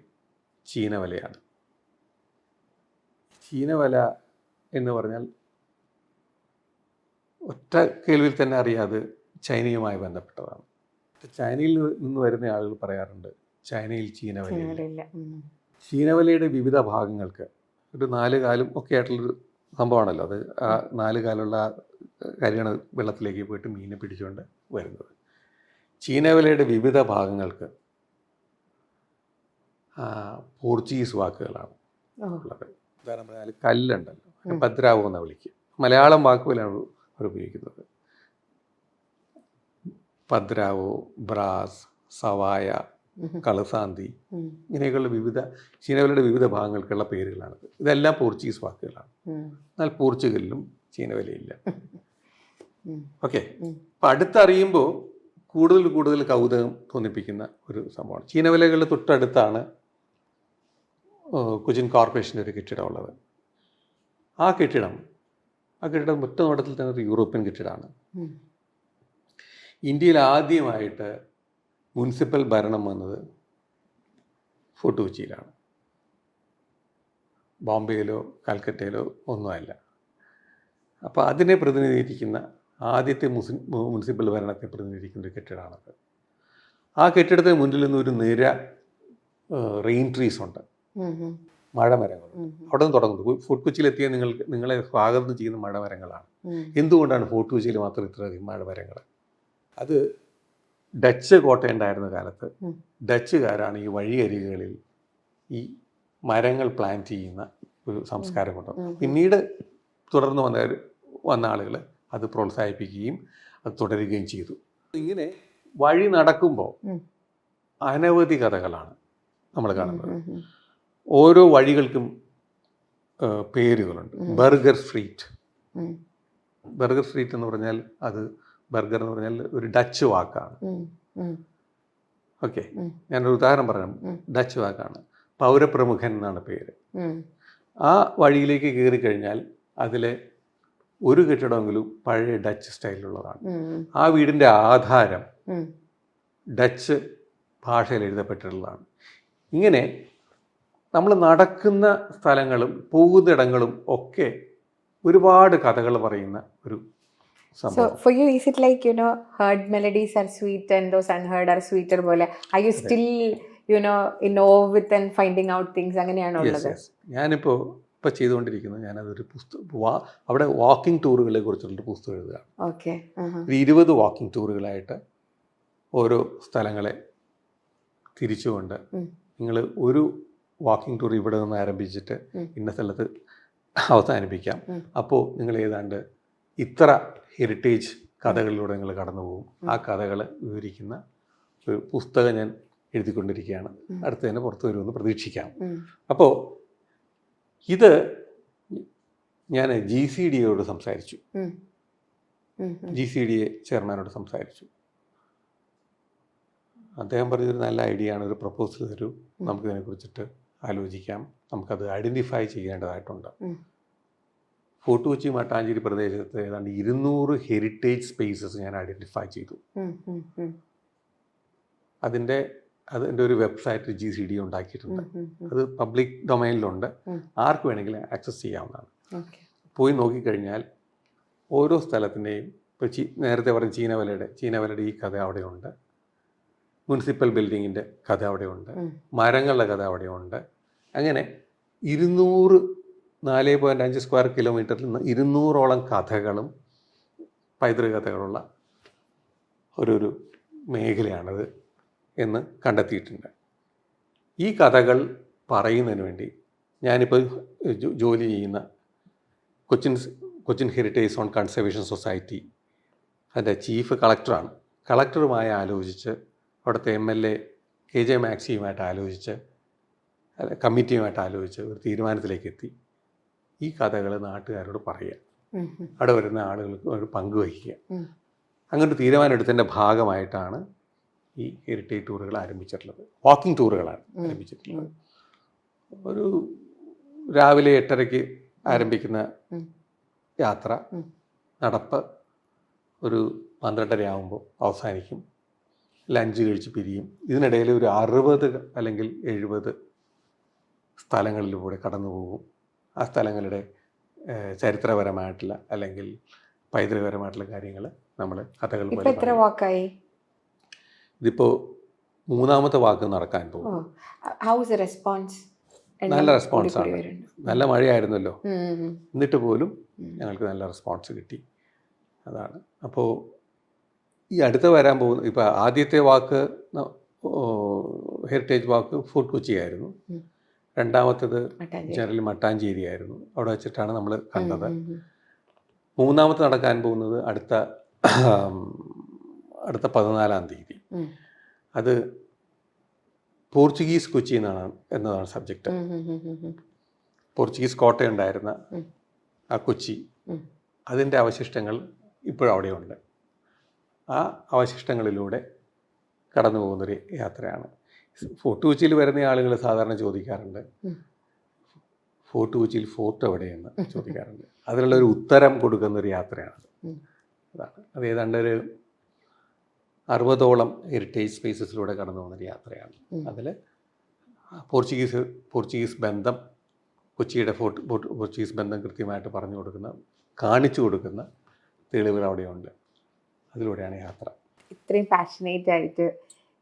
ചീനവലയാണ്. ചീനവല എന്ന് പറഞ്ഞാൽ ഒറ്റ കേൾവിയിൽ തന്നെ അറിയാതെ ചൈനയുമായി ബന്ധപ്പെട്ടതാണ്. ചൈനയിൽ നിന്ന് വരുന്ന ആളുകൾ പറയാറുണ്ട് ചൈനയിൽ ചീനവലയില്ല. ചീനവലയുടെ വിവിധ ഭാഗങ്ങൾക്ക് ഒരു 4 കാലും ഒക്കെ ആയിട്ടുള്ളൊരു സംഭവമാണല്ലോ അത്. ആ 4 കാലുള്ള കാര്യമാണ് വെള്ളത്തിലേക്ക് പോയിട്ട് മീനെ പിടിച്ചുകൊണ്ട് വരുന്നത്. ചീനവലയുടെ വിവിധ ഭാഗങ്ങൾക്ക് പോർച്ചുഗീസ് വാക്കുകളാണ് ഉള്ളത്. ഉദാഹരണം പറഞ്ഞാൽ കല്ലുണ്ടല്ലോ, ഭദ്രാവോ എന്ന് വിളിക്കുക. മലയാളം വാക്കുകളാണ് അവർ ഉപയോഗിക്കുന്നത്. ഭദ്രാവോ, ബ്രാസ്, സവായ, കളസാന്തി ഇങ്ങനെയൊക്കെയുള്ള ചീനവലയുടെ വിവിധ ഭാഗങ്ങൾക്കുള്ള പേരുകളാണ്. ഇതെല്ലാം പോർച്ചുഗീസ് വാക്കുകളാണ്. എന്നാൽ പോർച്ചുഗലിലും ചീനവലയില്ല. ഓക്കെ, അപ്പം അടുത്തറിയുമ്പോൾ കൂടുതൽ കൗതുകം തോന്നിപ്പിക്കുന്ന ഒരു സംഭവമാണ്. ചീനവലകളുടെ തൊട്ടടുത്താണ് കൊച്ചിൻ കോർപ്പറേഷൻ്റെ ഒരു കെട്ടിടം ഉള്ളത്. ആ കെട്ടിടം ഒറ്റ നോട്ടത്തിൽ തന്നെ ഒരു യൂറോപ്യൻ കെട്ടിടമാണ്. ഇന്ത്യയിൽ ആദ്യമായിട്ട് മുനിസിപ്പൽ ഭരണം വന്നത് ഫോർട്ട് കൊച്ചിയിലാണ്. ബോംബെയിലോ കൽക്കട്ടയിലോ ഒന്നുമല്ല. അപ്പോൾ അതിനെ പ്രതിനിധീകരിക്കുന്ന ആദ്യത്തെ മുനിസിപ്പൽ ഭരണത്തെ പ്രതിനിധീകരിക്കുന്ന ഒരു കെട്ടിടമാണത്. ആ കെട്ടിടത്തിന് മുന്നിൽ നിന്ന് ഒരു നിര റെയിൻ ട്രീസ് ഉണ്ട്, മഴമരങ്ങൾ. അവിടെ നിന്ന് തുടങ്ങുന്നത്. ഫോർട്ട് കൊച്ചിയിലെത്തിയ നിങ്ങളെ സ്വാഗതം ചെയ്യുന്ന മഴമരങ്ങളാണ്. എന്തുകൊണ്ടാണ് ഫോർട്ട് കൊച്ചിയിൽ മാത്രം ഇത്രയധികം മഴമരങ്ങൾ? അത് ഡച്ച് കോട്ടയുണ്ടായിരുന്ന കാലത്ത് ഡച്ചുകാരാണ് ഈ വഴിയരികുകളിൽ ഈ മരങ്ങൾ പ്ലാന്റ് ചെയ്യുന്ന ഒരു സംസ്കാരം കൊണ്ടു. പിന്നീട് തുടർന്ന് വന്ന ആളുകൾ അത് പ്രോത്സാഹിപ്പിക്കുകയും അത് തുടരുകയും ചെയ്തു. ഇങ്ങനെ വഴി നടക്കുമ്പോൾ അനവധി കഥകളാണ് നമ്മൾ കാണുന്നത്. ഓരോ വഴികൾക്കും പേരുകളുണ്ട്. ബർഗർ സ്ട്രീറ്റ് എന്ന് പറഞ്ഞാൽ അത് ബർഗർ എന്ന് പറഞ്ഞാൽ ഒരു ഡച്ച് വാക്കാണ്. ഓക്കെ, ഞാനൊരു ഉദാഹരണം പറയാം. ഡച്ച് വാക്കാണ്. പൗരപ്രമുഖൻ എന്നാണ് പേര്. ആ വഴിയിലേക്ക് കയറി കഴിഞ്ഞാൽ അതിലെ ഒരു കെട്ടിടമെങ്കിലും പഴയ ഡച്ച് സ്റ്റൈലിലുള്ളതാണ്. ആ വീടിൻ്റെ ആധാരം ഡച്ച് ഭാഷയിൽ എഴുതപ്പെട്ടിട്ടുള്ളതാണ്. ഇങ്ങനെ നമ്മൾ നടക്കുന്ന സ്ഥലങ്ങളും പോകുന്നിടങ്ങളും ഒക്കെ ഒരുപാട് കഥകൾ പറയുന്ന ഒരു സംഭവം. So for you, is it like, heard melodies are sweet and those unheard are sweeter പോലെ? Are you still, in awe with and finding out things? അങ്ങനെയാണോ ഉള്ളത്? ഞാനിപ്പോൾ ചെയ്തുകൊണ്ടിരിക്കുന്നത് ഞാനതൊരു പുസ്തകം, അവിടെ വാക്കിംഗ് ടൂറുകളെ കുറിച്ചുള്ളൊരു പുസ്തകം എഴുതുകയാണ്. ഓക്കെ, 20 വാക്കിംഗ് ടൂറുകളായിട്ട് ഓരോ സ്ഥലങ്ങളെ തിരിച്ചുകൊണ്ട് നിങ്ങൾ ഒരു വാക്കിംഗ് ടൂർ ഇവിടെ നിന്ന് ആരംഭിച്ചിട്ട് ഇന്ന സ്ഥലത്ത് അവസാനിപ്പിക്കാം. അപ്പോൾ നിങ്ങൾ ഏതാണ്ട് ഇത്ര ഹെറിറ്റേജ് കഥകളിലൂടെ നിങ്ങൾ കടന്നു പോകും. ആ കഥകൾ വിവരിക്കുന്ന ഒരു പുസ്തകം ഞാൻ എഴുതിക്കൊണ്ടിരിക്കുകയാണ്. അടുത്ത് തന്നെ പുറത്തു വരുമെന്ന് പ്രതീക്ഷിക്കാം. അപ്പോൾ ഇത് ഞാൻ GCDയോട് സംസാരിച്ചു. GCDA ചെയർമാനോട് സംസാരിച്ചു. അദ്ദേഹം പറഞ്ഞൊരു നല്ല ഐഡിയ ആണ്, ഒരു പ്രപ്പോസൽ തരൂ, നമുക്കിതിനെക്കുറിച്ചിട്ട് ആലോചിക്കാം, നമുക്കത് ഐഡൻറ്റിഫൈ ചെയ്യേണ്ടതായിട്ടുണ്ട്. ഫോർട്ട് കൊച്ചി മട്ടാഞ്ചേരി പ്രദേശത്ത് ഏതാണ്ട് 200 ഹെറിറ്റേജ് സ്പേസസ് ഞാൻ ഐഡൻറ്റിഫൈ ചെയ്തു. അതിൻ്റെ ഒരു വെബ്സൈറ്റ് GCD ഉണ്ടാക്കിയിട്ടുണ്ട്. അത് പബ്ലിക് ഡൊമൈനിലുണ്ട്, ആർക്ക് വേണമെങ്കിലും ആക്സസ് ചെയ്യാവുന്നതാണ്. പോയി നോക്കിക്കഴിഞ്ഞാൽ ഓരോ സ്ഥലത്തിൻ്റെയും ഇപ്പോൾ നേരത്തെ പറഞ്ഞ ചീനവലയുടെ ഈ കഥ അവിടെയുണ്ട്, മുനിസിപ്പൽ ബിൽഡിങ്ങിൻ്റെ കഥ അവിടെയുണ്ട്, മരങ്ങളുടെ കഥ അവിടെയുണ്ട്. അങ്ങനെ 4.5 സ്ക്വയർ കിലോമീറ്ററിൽ നിന്ന് 200ഓളം കഥകളും പൈതൃക കഥകളുള്ള ഒരു മേഖലയാണത് എന്ന് കണ്ടെത്തിയിട്ടുണ്ട്. ഈ കഥകൾ പറയുന്നതിന് വേണ്ടി ഞാനിപ്പോൾ ജോലി ചെയ്യുന്ന Cochin heritage zone conservation society അതിൻ്റെ ചീഫ് കളക്ടറാണ്. കളക്ടറുമായി ആലോചിച്ച് അവിടുത്തെ MLA KJ മാക്സിയുമായിട്ട് ആലോചിച്ച് കമ്മിറ്റിയുമായിട്ട് ആലോചിച്ച് ഒരു തീരുമാനത്തിലേക്ക് എത്തി. ഈ കഥകൾ നാട്ടുകാരോട് പറയുക, ഉം, ഉം, അവിടെ വരുന്ന ആളുകൾക്ക് ഒരു പങ്കുവയ്ക്കുക. ഉം. അങ്ങനൊരു തീരുമാനം എടുത്തതിൻ്റെ ഭാഗമായിട്ടാണ് ഈ ഹെറിറ്റേജ് ടൂറുകൾ ആരംഭിച്ചിട്ടുള്ളത്. വാക്കിംഗ് ടൂറുകളാണ് ആരംഭിച്ചിട്ടുള്ളത്. ഒരു രാവിലെ 8:30 ആരംഭിക്കുന്ന ഉം. യാത്ര ഉം. നടപ്പ് ഒരു 12:30 ആകുമ്പോൾ അവസാനിക്കും. ലഞ്ച് കഴിച്ച് പിരിയും. ഇതിനിടയിൽ ഒരു 60 അല്ലെങ്കിൽ 70 സ്ഥലങ്ങളിലൂടെ കടന്നു പോകും. ആ സ്ഥലങ്ങളുടെ ചരിത്രപരമായിട്ടുള്ള അല്ലെങ്കിൽ പൈതൃകപരമായിട്ടുള്ള കാര്യങ്ങൾ നമ്മൾ കഥകൾ ഇപ്പൊ പോലെ എത്ര പറയും. വാക്കായി? ഇതിപ്പോൾ 3ാമത്തെ വാക്ക് നടക്കാൻ പോകും. House response? നല്ല റെസ്പോൺസാണ്. നല്ല മഴയായിരുന്നല്ലോ, എന്നിട്ട് പോലും ഞങ്ങൾക്ക് നല്ല റെസ്പോൺസ് കിട്ടി. അതാണ്. അപ്പോൾ ഈ അടുത്ത് വരാൻ പോകുന്ന ഇപ്പോൾ ആദ്യത്തെ വാക്ക് ഹെറിറ്റേജ് വാക്ക് ഫോർട്ട് കൊച്ചി ആയിരുന്നു. രണ്ടാമത്തേത് ജനറൽ മട്ടാഞ്ചേരി ആയിരുന്നു. അവിടെ വെച്ചിട്ടാണ് നമ്മൾ കണ്ടത്. 3ാമത്തെ നടക്കാൻ പോകുന്നത് അടുത്ത 14-ാം തീയതി. അത് പോർച്ചുഗീസ് കൊച്ചി എന്നതാണ് സബ്ജക്റ്റ്. പോർച്ചുഗീസ് കോട്ടയുണ്ടായിരുന്ന ആ കൊച്ചി, അതിൻ്റെ അവശിഷ്ടങ്ങൾ ഇപ്പോഴും അവിടെയുണ്ട്. ആ അവശിഷ്ടങ്ങളിലൂടെ കടന്നു പോകുന്നൊരു യാത്രയാണ്. ഫോർട്ട് കൊച്ചിയിൽ വരുന്ന ആളുകൾ സാധാരണ ചോദിക്കാറുണ്ട്, ഫോർട്ട് കൊച്ചിയിൽ ഫോർട്ട് എവിടെയെന്ന് ചോദിക്കാറുണ്ട്. അതിനുള്ളൊരു ഉത്തരം കൊടുക്കുന്നൊരു യാത്രയാണ്. അതാണ്. അത് ഏതാണ്ട് ഒരു 60ഓളം ഹെറിറ്റേജ് സ്പേസസിലൂടെ കടന്നു പോകുന്നൊരു യാത്രയാണ്. അതിൽ പോർച്ചുഗീസ് ബന്ധം, കൊച്ചിയുടെ പോർച്ചുഗീസ് ബന്ധം കൃത്യമായിട്ട് പറഞ്ഞു കൊടുക്കുന്ന, കാണിച്ചു കൊടുക്കുന്ന തെളിവുകൾ അവിടെയുണ്ട്. അതിലൂടെയാണ് യാത്ര. ഇത്രയും പാഷനേറ്റ് ആയിട്ട്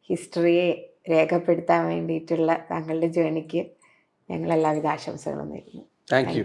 ഹിസ്റ്ററിയെ രേഖപ്പെടുത്താൻ വേണ്ടിയിട്ടുള്ള താങ്കളുടെ ജേണിക്ക് ഞങ്ങൾ എല്ലാവിധ ആശംസകളും നേരുന്നു. Thank you.